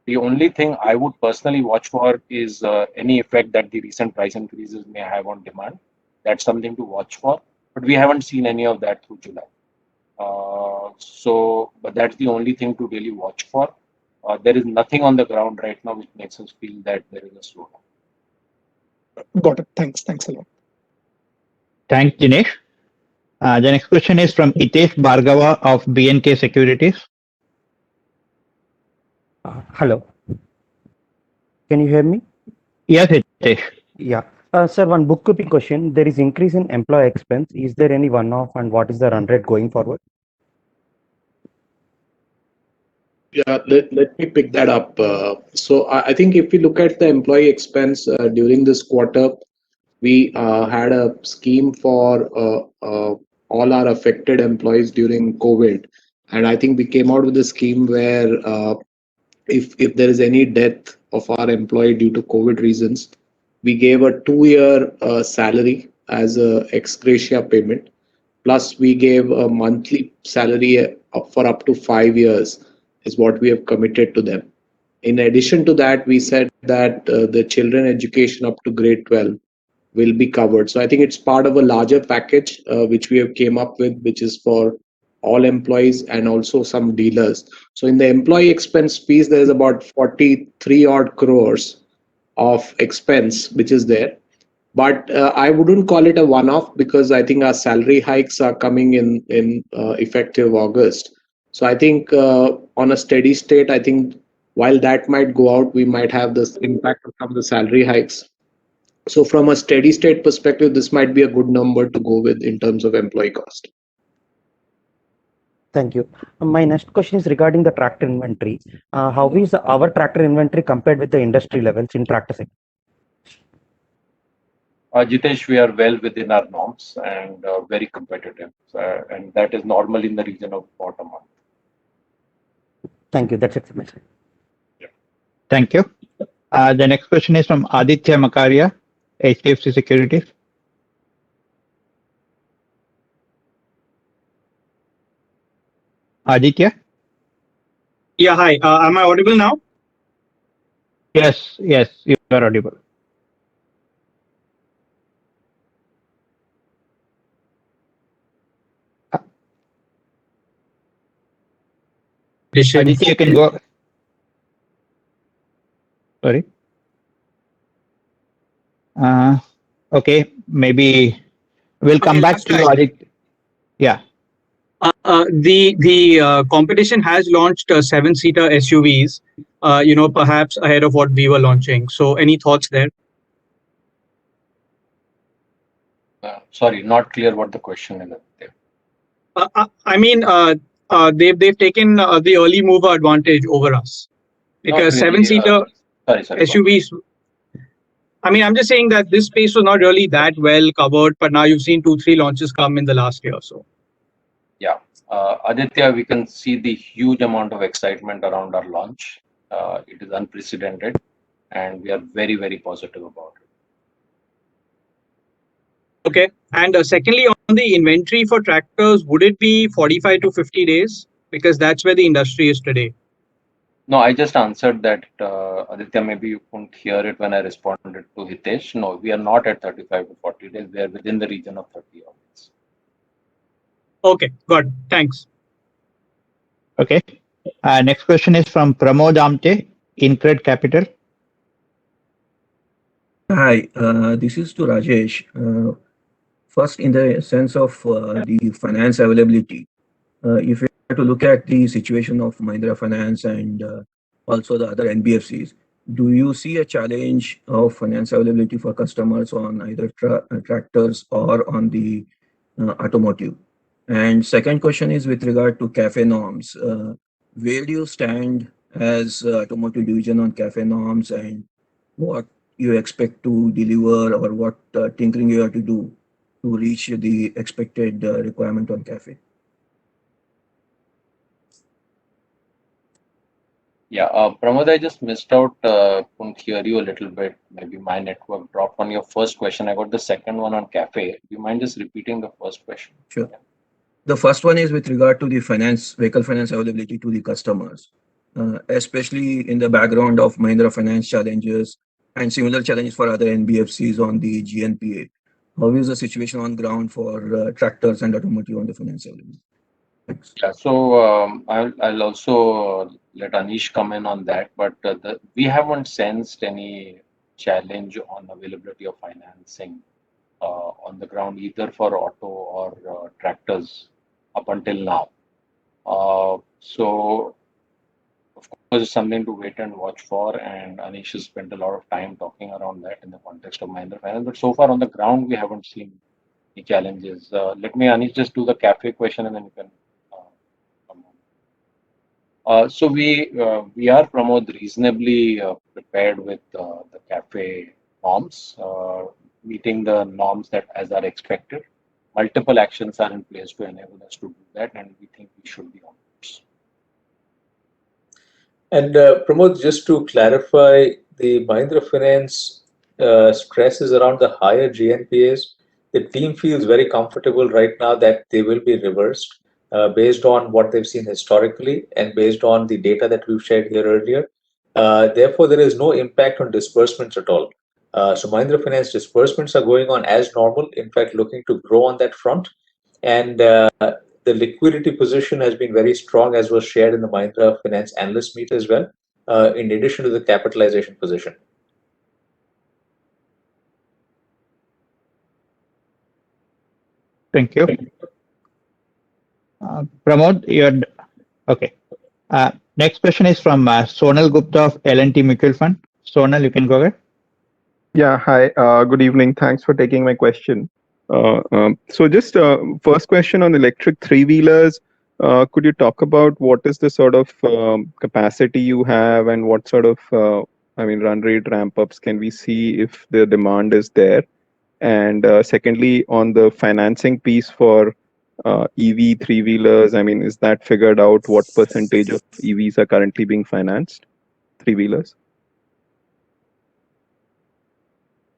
The only thing I would personally watch for is any effect that the recent price increases may have on demand. That's something to watch for, but we haven't seen any of that through July. But that's the only thing to really watch for. There is nothing on the ground right now which makes us feel that there is a slowdown. Got it. Thanks a lot. Thanks, Dinesh. The next question is from Hitesh Bhargava of B&K Securities. Hello. Can you hear me? Yes, Hitesh. Yeah. Sir, one bookkeeping question. There is increase in employee expense. Is there any one-off, and what is the run rate going forward? Yeah, let me pick that up. So I think if we look at the employee expense during this quarter, we had a scheme for all our affected employees during COVID. And I think we came out with a scheme where if there is any death of our employee due to COVID reasons, we gave a 2-year salary as a ex gratia payment. Plus, we gave a monthly salary for up to 5 years is what we have committed to them. In addition to that, we said that the children education up to grade 12 will be covered. So I think it's part of a larger package which we have came up with, which is for all employees and also some dealers. So in the employee expense piece, there is about 43 odd crores of expense which is there. But I wouldn't call it a one-off because I think our salary hikes are coming in effective August. So I think on a steady state, I think while that might go out, we might have this impact of some of the salary hikes. So from a steady state perspective, this might be a good number to go with in terms of employee cost. Thank you. My next question is regarding the tractor inventory. How is our tractor inventory compared with the industry levels in tractor sector? Jitesh, we are well within our norms and very competitive, and that is normally in the region of about a month. Thank you. That's it from my side. Yeah. Thank you. The next question is from Aditya Makaria, HDFC Securities. Aditya? Yeah, hi. Am I audible now? Yes, you are audible. Aditya, you can go. Sorry. Okay, maybe we'll come back to you, Aditya. Yeah. The competition has launched 7-seater SUVs, perhaps ahead of what we were launching. So any thoughts there? Sorry, not clear what the question is. I mean, they've taken the early mover advantage over us because Not really, 7-seater sorry, SUVs. I mean, I'm just saying that this space was not really that well covered, but now you've seen 2, 3 launches come in the last year or so. Yeah. Aditya, we can see the huge amount of excitement around our launch. It is unprecedented, and we are very, very positive about it. Okay. And secondly, on the inventory for tractors, would it be 45 to 50 days? Because that's where the industry is today. No, I just answered that, Aditya. Maybe you couldn't hear it when I responded to Hitesh. No, we are not at 35 to 40 days. We are within the region of 30 days. Okay, got it. Thanks. Okay. Next question is from Pramod Amte, Incred Capital. Hi, this is to Rajesh. First, in the sense of the finance availability, if you have to look at the situation of Mahindra Finance and also the other NBFCs, do you see a challenge of finance availability for customers on either tractors or on the automotive? And second question is with regard to CAFE norms. Where do you stand as automotive division on CAFE norms, and what you expect to deliver, or what tinkering you have to do to reach the expected requirement on CAFE? Yeah, Pramod, I just missed out. Couldn't hear you a little bit. Maybe my network dropped on your first question. I got the second one on cafe. Do you mind just repeating the first question? Sure. The first one is with regard to the vehicle finance availability to the customers, especially in the background of Mahindra Finance challenges and similar challenges for other NBFCs on the GNPA. How is the situation on ground for tractors and automotive on the finance availability? Thanks. Yeah, so I'll also let Anish come in on that, but we haven't sensed any challenge on availability of financing on the ground, either for auto or tractors up until now. So of course, it's something to wait and watch for, and Anish has spent a lot of time talking around that in the context of Mahindra Finance. But so far on the ground, we haven't seen any challenges. Let me, Anish, just do the cafe question, and then you can come on. So we are, Pramod, reasonably prepared with the cafe norms, meeting the norms that as are expected. Multiple actions are in place to enable us to do that, and we think we should be on course. And Pramod, just to clarify, the Mahindra Finance stress is around the higher GNPAs. The team feels very comfortable right now that they will be reversed based on what they've seen historically and based on the data that we've shared here earlier. Therefore, there is no impact on disbursements at all. So Mahindra Finance disbursements are going on as normal, in fact, looking to grow on that front. And the liquidity position has been very strong, as was shared in the Mahindra Finance analyst meet as well, in addition to the capitalization position. Thank you. Pramod, you're okay. Next question is from Sonal Gupta of L&T Mutual Fund. Sonal, you can go ahead. Yeah, hi. Good evening. Thanks for taking my question. So just first question on electric three-wheelers. Could you talk about what is the sort of capacity you have, and what sort of, run rate ramp-ups can we see if the demand is there? And secondly, on the financing piece for EV three-wheelers, is that figured out? What percentage of EVs are currently being financed, three-wheelers?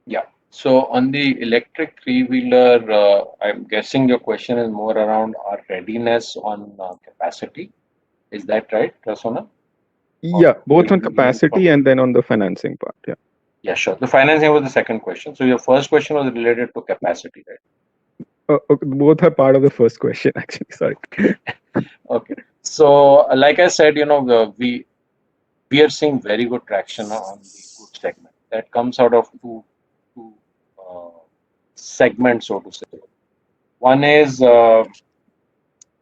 Yeah. So on the electric three-wheeler, I'm guessing your question is more around our readiness on capacity. Is that right, Sonal? Yeah, both on capacity and then on the financing part. Yeah. Yeah, sure. The financing was the second question. So your first question was related to capacity, right? Okay, both are part of the first question, actually. Sorry. Okay. So, like I said, we are seeing very good traction on the goods segment. That comes out of two segments, so to say. One is the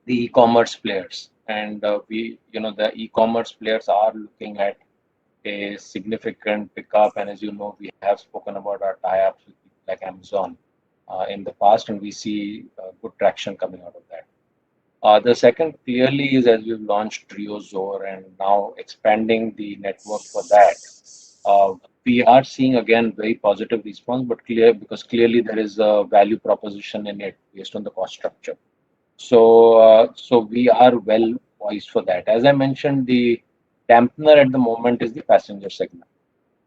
e-commerce players, and the e-commerce players are looking at a significant pickup. And as you know, we have spoken about our tie-ups with people like Amazon in the past, and we see good traction coming out of that. The second clearly is, as we've launched Trio Zor and now expanding the network for that, we are seeing again very positive response, but clearly there is a value proposition in it based on the cost structure. So we are well poised for that. As I mentioned, the dampener at the moment is the passenger segment,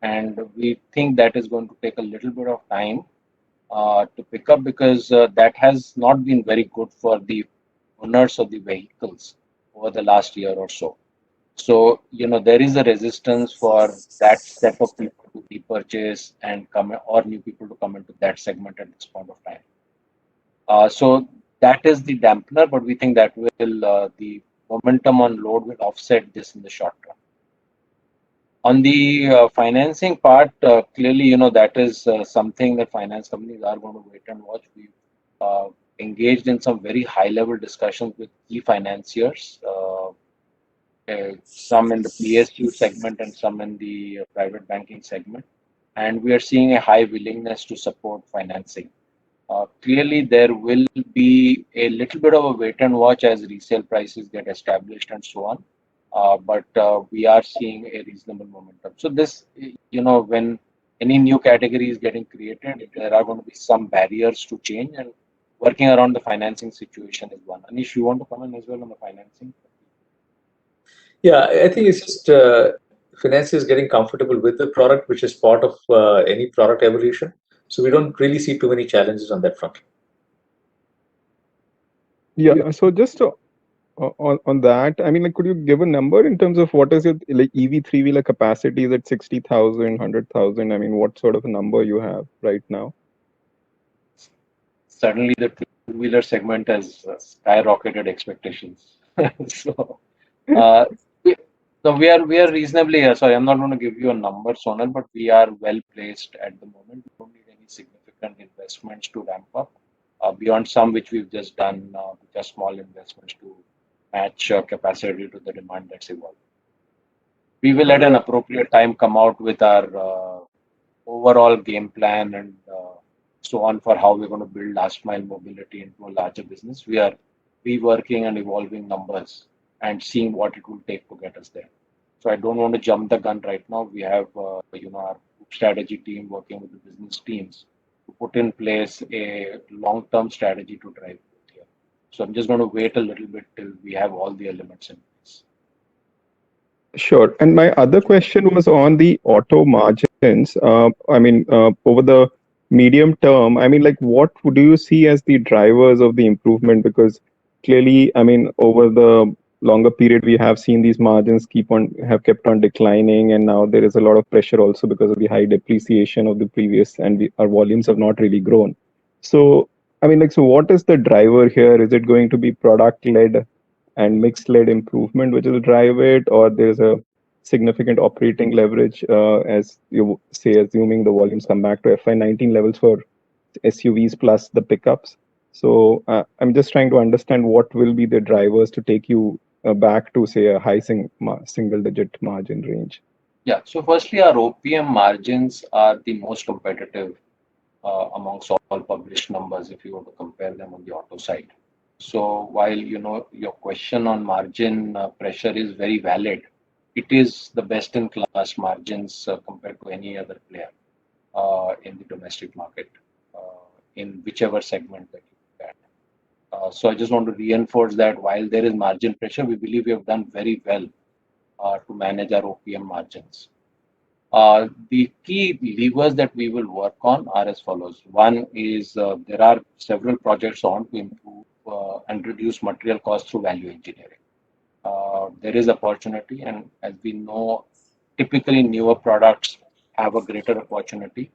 and we think that is going to take a little bit of time to pick up because that has not been very good for the owners of the vehicles over the last year or so. So, there is a resistance for that set of people to repurchase and come or new people to come into that segment at this point of time. So that is the dampener, but we think that will the momentum on load will offset this in the short term. On the financing part, clearly, that is something that finance companies are going to wait and watch. We've engaged in some very high-level discussions with key financiers, some in the PSU segment and some in the private banking segment. And we are seeing a high willingness to support financing. Clearly, there will be a little bit of a wait and watch as resale prices get established and so on. But we are seeing a reasonable momentum. So this, when any new category is getting created, there are going to be some barriers to change, and working around the financing situation is one. Anish, you want to comment as well on the financing? Yeah, I think it's just finance is getting comfortable with the product, which is part of any product evolution. So we don't really see too many challenges on that front. Yeah, so just on that, I mean, like, could you give a number in terms of what is it, like EV three-wheeler capacity? Is it 60,000, 100,000? I mean, what sort of a number you have right now? Certainly, the two-wheeler segment has skyrocketed expectations. So, uh, we, so we are reasonably sorry. I'm not going to give you a number, Sonal, but we are well placed at the moment. We don't need any significant investments to ramp up beyond some which we've just done, which are small investments to match capacity to the demand that's evolving. We will at an appropriate time come out with our overall game plan and so on for how we're going to build last mile mobility into a larger business. We are reworking and evolving numbers and seeing what it will take to get us there. So I don't want to jump the gun right now. We have our strategy team working with the business teams to put in place a long-term strategy to drive growth here. So I'm just going to wait a little bit till we have all the elements in place. Sure. And my other question was on the auto margins. I mean, over the medium term, I mean, like, what do you see as the drivers of the improvement? Because clearly, I mean, over the longer period, we have seen these margins have kept on declining, and now there is a lot of pressure also because of the high depreciation of the previous, and our volumes have not really grown. So, I mean, like, so what is the driver here? Is it going to be product-led and mix-led improvement, which will drive it, or there's a significant operating leverage, as you say, assuming the volumes come back to FY19 levels for SUVs plus the pickups? So I'm just trying to understand what will be the drivers to take you back to, say, a high single-digit margin range. Yeah. So firstly, our OPM margins are the most competitive amongst all published numbers if you were to compare them on the auto side. So while your question on margin pressure is very valid, it is the best in class margins compared to any other player in the domestic market in whichever segment that you look at. So I just want to reinforce that while there is margin pressure, we believe we have done very well to manage our OPM margins. The key levers that we will work on are as follows. One is there are several projects on to improve and reduce material costs through value engineering. There is opportunity, and as we know, typically newer products have a greater opportunity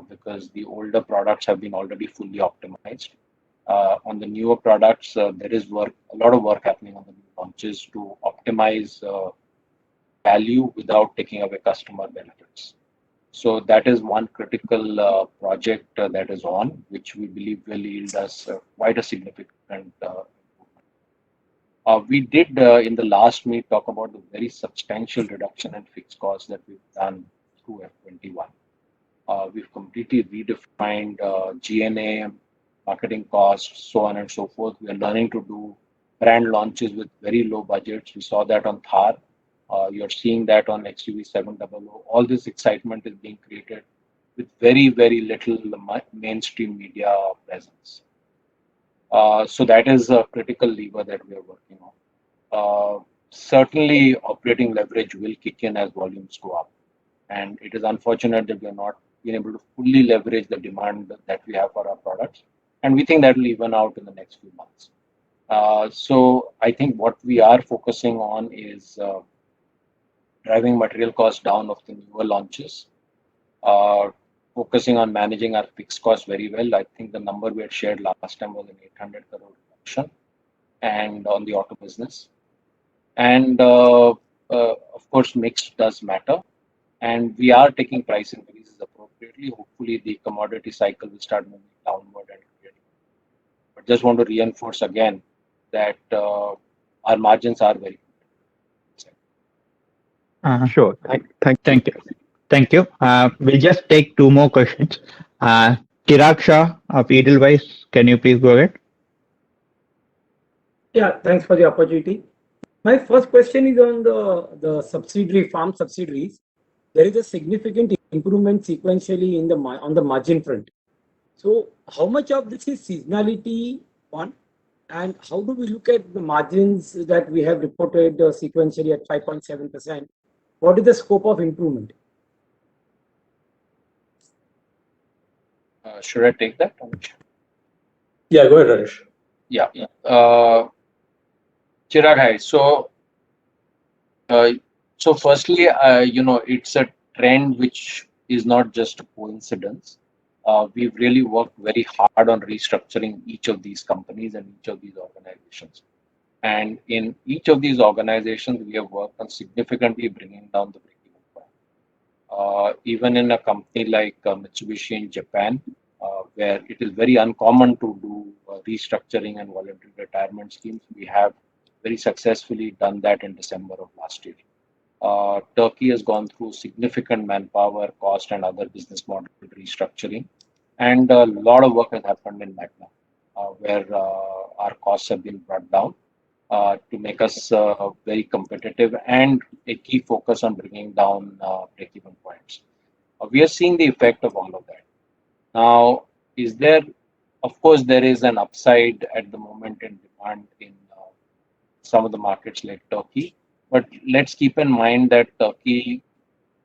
because the older products have been already fully optimized. On the newer products, there is a lot of work happening on the new launches to optimize value without taking away customer benefits. So that is one critical project that is on, which we believe will yield us quite a significant improvement. We did in the last meet talk about the very substantial reduction in fixed costs that we've done through F21. We've completely redefined G&A, marketing costs, so on and so forth. We are learning to do brand launches with very low budgets. We saw that on Thar. You're seeing that on XUV 700. All this excitement is being created with very, very little mainstream media presence. So that is a critical lever that we are working on. Certainly, operating leverage will kick in as volumes go up. And it is unfortunate that we are not being able to fully leverage the demand that we have for our products. And we think that will even out in the next few months. So I think what we are focusing on is driving material costs down of the newer launches, uh, focusing on managing our fixed costs very well. I think the number we had shared last time was an 800 crore reduction and on the auto business. And of course, mix does matter. And we are taking price increases appropriately. Hopefully, the commodity cycle will start moving downward and creating. But just want to reinforce again that our margins are very Sure. Thank you. Thank you. Thank you. We'll just take two more questions. Chirag Shah of Edelweiss, can you please go ahead? Yeah, thanks for the opportunity. My first question is on the subsidiary farm subsidiaries. There is a significant improvement sequentially in on the margin front. So how much of this is seasonality one, and how do we look at the margins that we have reported sequentially at 5.7%? What is the scope of improvement? Should I take that? Yeah, go ahead, Rajesh. Yeah. Chirag, hi. So firstly, it's a trend which is not just a coincidence. We've really worked very hard on restructuring each of these companies and each of these organizations. And in each of these organizations, we have worked on significantly bringing down the break-even point. Even in a company like Mitsubishi in Japan, where it is very uncommon to do restructuring and voluntary retirement schemes, we have very successfully done that in December of last year. Turkey has gone through significant manpower, cost, and other business model restructuring. And a lot of work has happened in Magna, where our costs have been brought down to make us very competitive and a key focus on bringing down break-even points. We are seeing the effect of all of that. Now, of course, there is an upside at the moment in demand in some of the markets like Turkey. But let's keep in mind that Turkey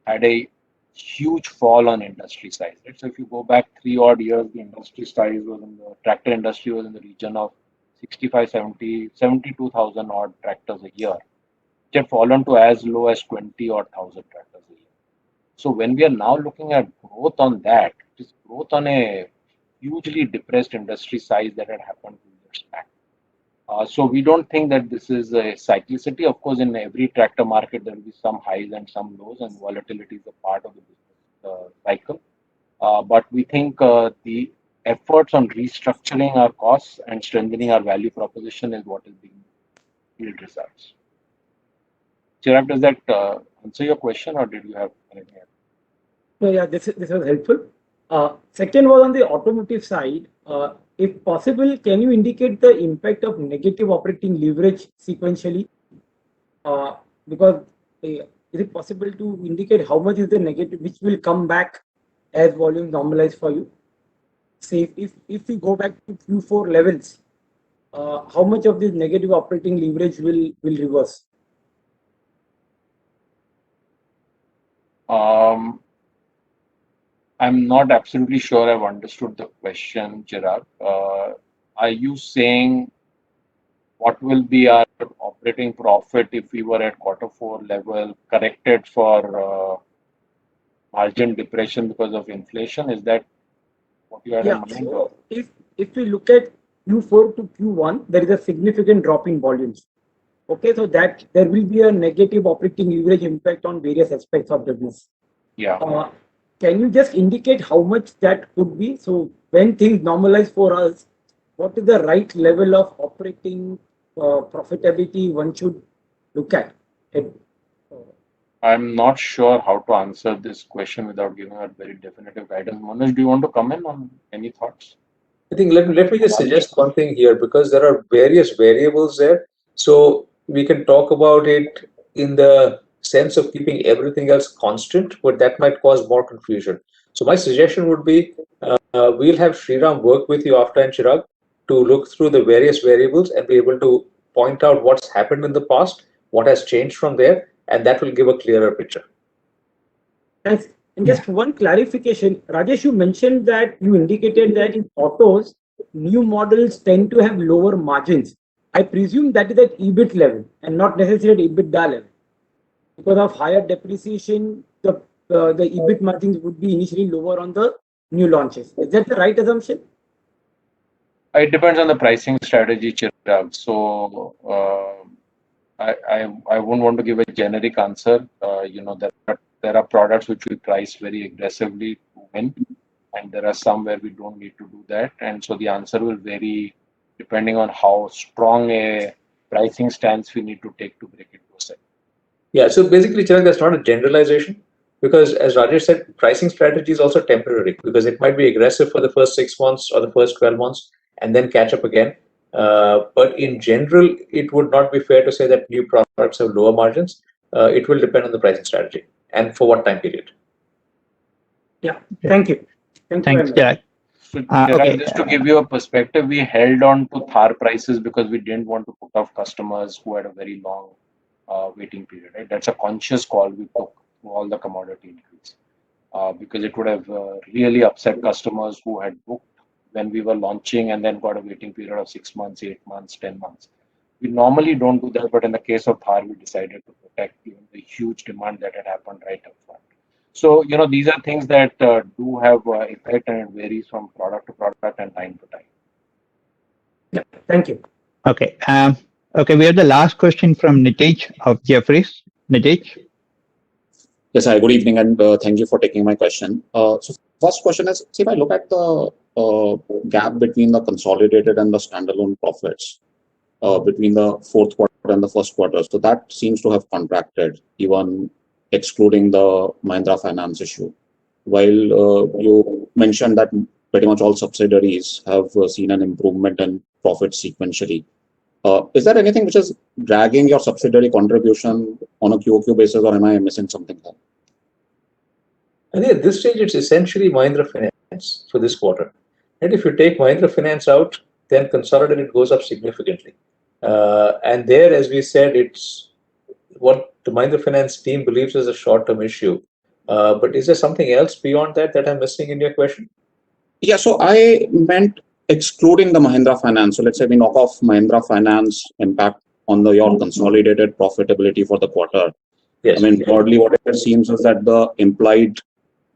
had a huge fall on industry size. Right? So if you go back 3 odd years, the industry size was the tractor industry was in the region of 65, 70, 72,000 odd tractors a year, which had fallen to as low as 20 odd thousand tractors a year. So when we are now looking at growth on that, it is growth on a hugely depressed industry size that had happened 2 years back. So we don't think that this is a cyclicity. Of course, in every tractor market, there will be some highs and some lows, and volatility is a part of the business cycle. But we think the efforts on restructuring our costs and strengthening our value proposition is what is being yield results. Chirag, does that answer your question, or did you have anything else? No, yeah, this was helpful. Second was on the automotive side. If possible, can you indicate the impact of negative operating leverage sequentially? Because is it possible to indicate how much is the negative, which will come back as volume normalize for you? Say if we go back to Q4 levels, how much of this negative operating leverage will reverse? I'm not absolutely sure I've understood the question, Chirag. Are you saying what will be our operating profit if we were at Q4 level, corrected for margin depression because of inflation? Is that what you had in mind? So if we look at Q4 to Q1, there is a significant drop in volumes. Okay, so that there will be a negative operating leverage impact on various aspects of business. Yeah. Can you just indicate how much that could be? So when things normalize for us, what is the right level of operating profitability one should look at? I'm not sure how to answer this question without giving a very definitive guidance. Manoj, do you want to comment on any thoughts? I think let me just suggest one thing here, because there are various variables there. So we can talk about it in the sense of keeping everything else constant, but that might cause more confusion. So my suggestion would be we'll have Sriram work with you offline, Chirag, to look through the various variables and be able to point out what's happened in the past, what has changed from there, and that will give a clearer picture. Thanks. And just one clarification, Rajesh, you mentioned that you indicated that in autos, new models tend to have lower margins. I presume that is at EBIT level and not necessarily at EBITDA level. Because of higher depreciation, the EBIT margins would be initially lower on the new launches. Is that the right assumption? It depends on the pricing strategy, Chirag. So I wouldn't want to give a generic answer. There are products which we price very aggressively to win, and there are some where we don't need to do that. And so the answer will vary depending on how strong a pricing stance we need to take to break into a segment. Yeah, so basically, Chirag, that's not a generalization because, as Rajesh said, pricing strategy is also temporary because it might be aggressive for the first 6 months or the first 12 months and then catch up again. But in general, it would not be fair to say that new products have lower margins. It will depend on the pricing strategy and for what time period. Yeah, thank you. Thanks, Jack. So, just to give you a perspective, we held on to Thar prices because we didn't want to put off customers who had a very long waiting period. Right? That's a conscious call we took to all the commodity increase because it would have really upset customers who had booked when we were launching and then got a waiting period of 6 months, 8 months, 10 months. We normally don't do that, but in the case of Thar, we decided to protect given the huge demand that had happened right up front. So, these are things that do have effect and it varies from product to product and time to time. Yeah, thank you. Okay. Okay, we have the last question from Nitij of Jefferies. Nitij? Yes, hi, good evening, and thank you for taking my question. So first question is, see, if I look at the gap between the consolidated and the standalone profits between the fourth quarter and the first quarter, so that seems to have contracted, even excluding the Mahindra Finance issue. While you mentioned that pretty much all subsidiaries have seen an improvement in profits sequentially. Is there anything which is dragging your subsidiary contribution on a QOQ basis, or am I missing something there? I think at this stage, it's essentially Mahindra Finance for this quarter. And if you take Mahindra Finance out, then consolidated goes up significantly. And there, as we said, it's what the Mahindra Finance team believes is a short-term issue. But is there something else beyond that that I'm missing in your question? Yeah, so I meant excluding the Mahindra Finance. So let's say we knock off Mahindra Finance impact on your consolidated profitability for the quarter. Yes. I mean, broadly, what it seems is that the implied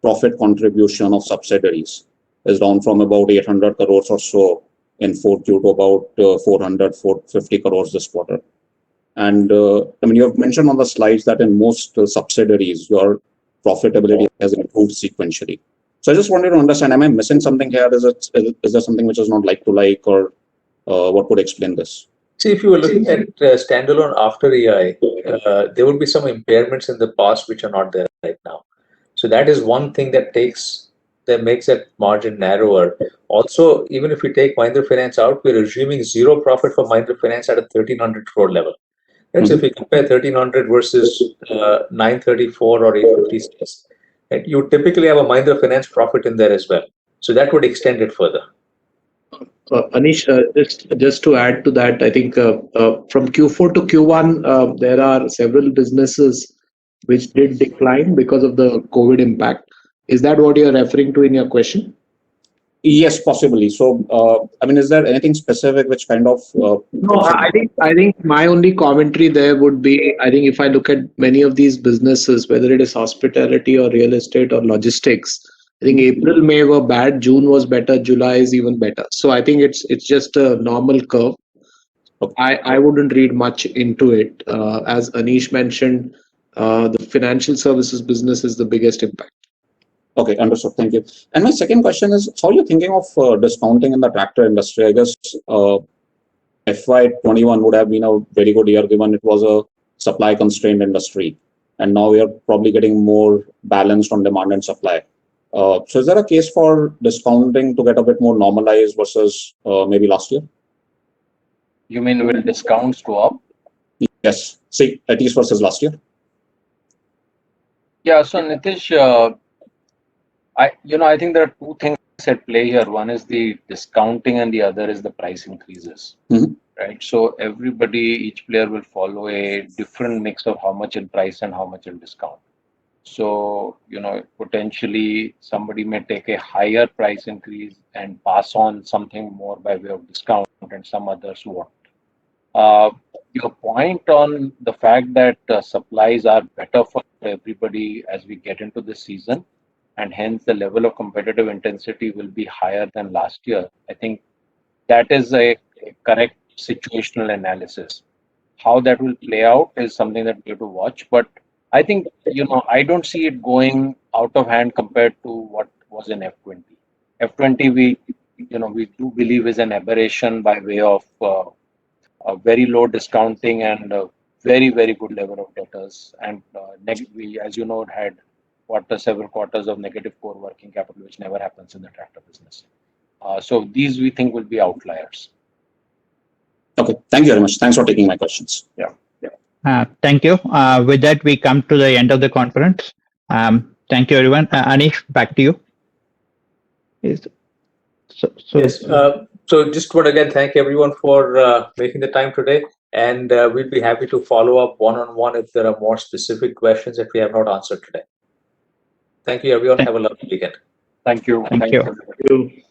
profit contribution of subsidiaries is down from about 800 crores or so in 4Q to about 450 crores this quarter. And I mean, you have mentioned on the slides that in most subsidiaries, your profitability has improved sequentially. So I just wanted to understand, am I missing something here? Is there something which is not like to like, or what would explain this? See, if you were looking at standalone after EI, there would be some impairments in the past which are not there right now. So that is one thing that makes that margin narrower. Also, even if we take Mahindra Finance out, we're assuming zero profit for Mahindra Finance at a 1,300 crore level. Right? So if we compare 1,300 versus 934 or 856, right, you typically have a Mahindra Finance profit in there as well. So that would extend it further. Anish, just to add to that, I think from Q4 to Q1, there are several businesses which did decline because of the COVID impact. Is that what you're referring to in your question? Yes, possibly. So, I mean, is there anything specific which kind of? No, I think my only commentary there would be, I think if I look at many of these businesses, whether it is hospitality or real estate or logistics, I think April, May were bad, June was better, July is even better. So I think it's just a normal curve. I wouldn't read much into it. As Anish mentioned, the financial services business is the biggest impact. Okay, understood. Thank you. And my second question is, how are you thinking of discounting in the tractor industry? I guess FY21 would have been a very good year given it was a supply constrained industry. And now we are probably getting more balanced on demand and supply. So is there a case for discounting to get a bit more normalized versus maybe last year? You mean will discounts go up? Yes. See, at least versus last year. Yeah, so Nitish, I think there are two things at play here. One is the discounting, and the other is the price increases. Mhm. Right? So everybody, each player will follow a different mix of how much in price and how much in discount. So, potentially somebody may take a higher price increase and pass on something more by way of discount, and some others won't. Uh, your point on the fact that supplies are better for everybody as we get into the season, and hence the level of competitive intensity will be higher than last year. I think that is a correct situational analysis. How that will play out is something that we have to watch. But I think, I don't see it going out of hand compared to what was in F20. F20, we do believe is an aberration by way of a very low discounting and a very, very good level of debtors. And we, as you know, had several quarters of negative core working capital, which never happens in the tractor business. So these we think will be outliers. Okay, thank you very much. Thanks for taking my questions. Yeah. Thank you. With that, we come to the end of the conference. Thank you, everyone. Anish, back to you. Yes. Yes. So just want to again thank everyone for making the time today, and we'll be happy to follow up one-on-one if there are more specific questions that we have not answered today. Thank you, everyone. Have a lovely weekend. Thank you. Thank you. Everybody.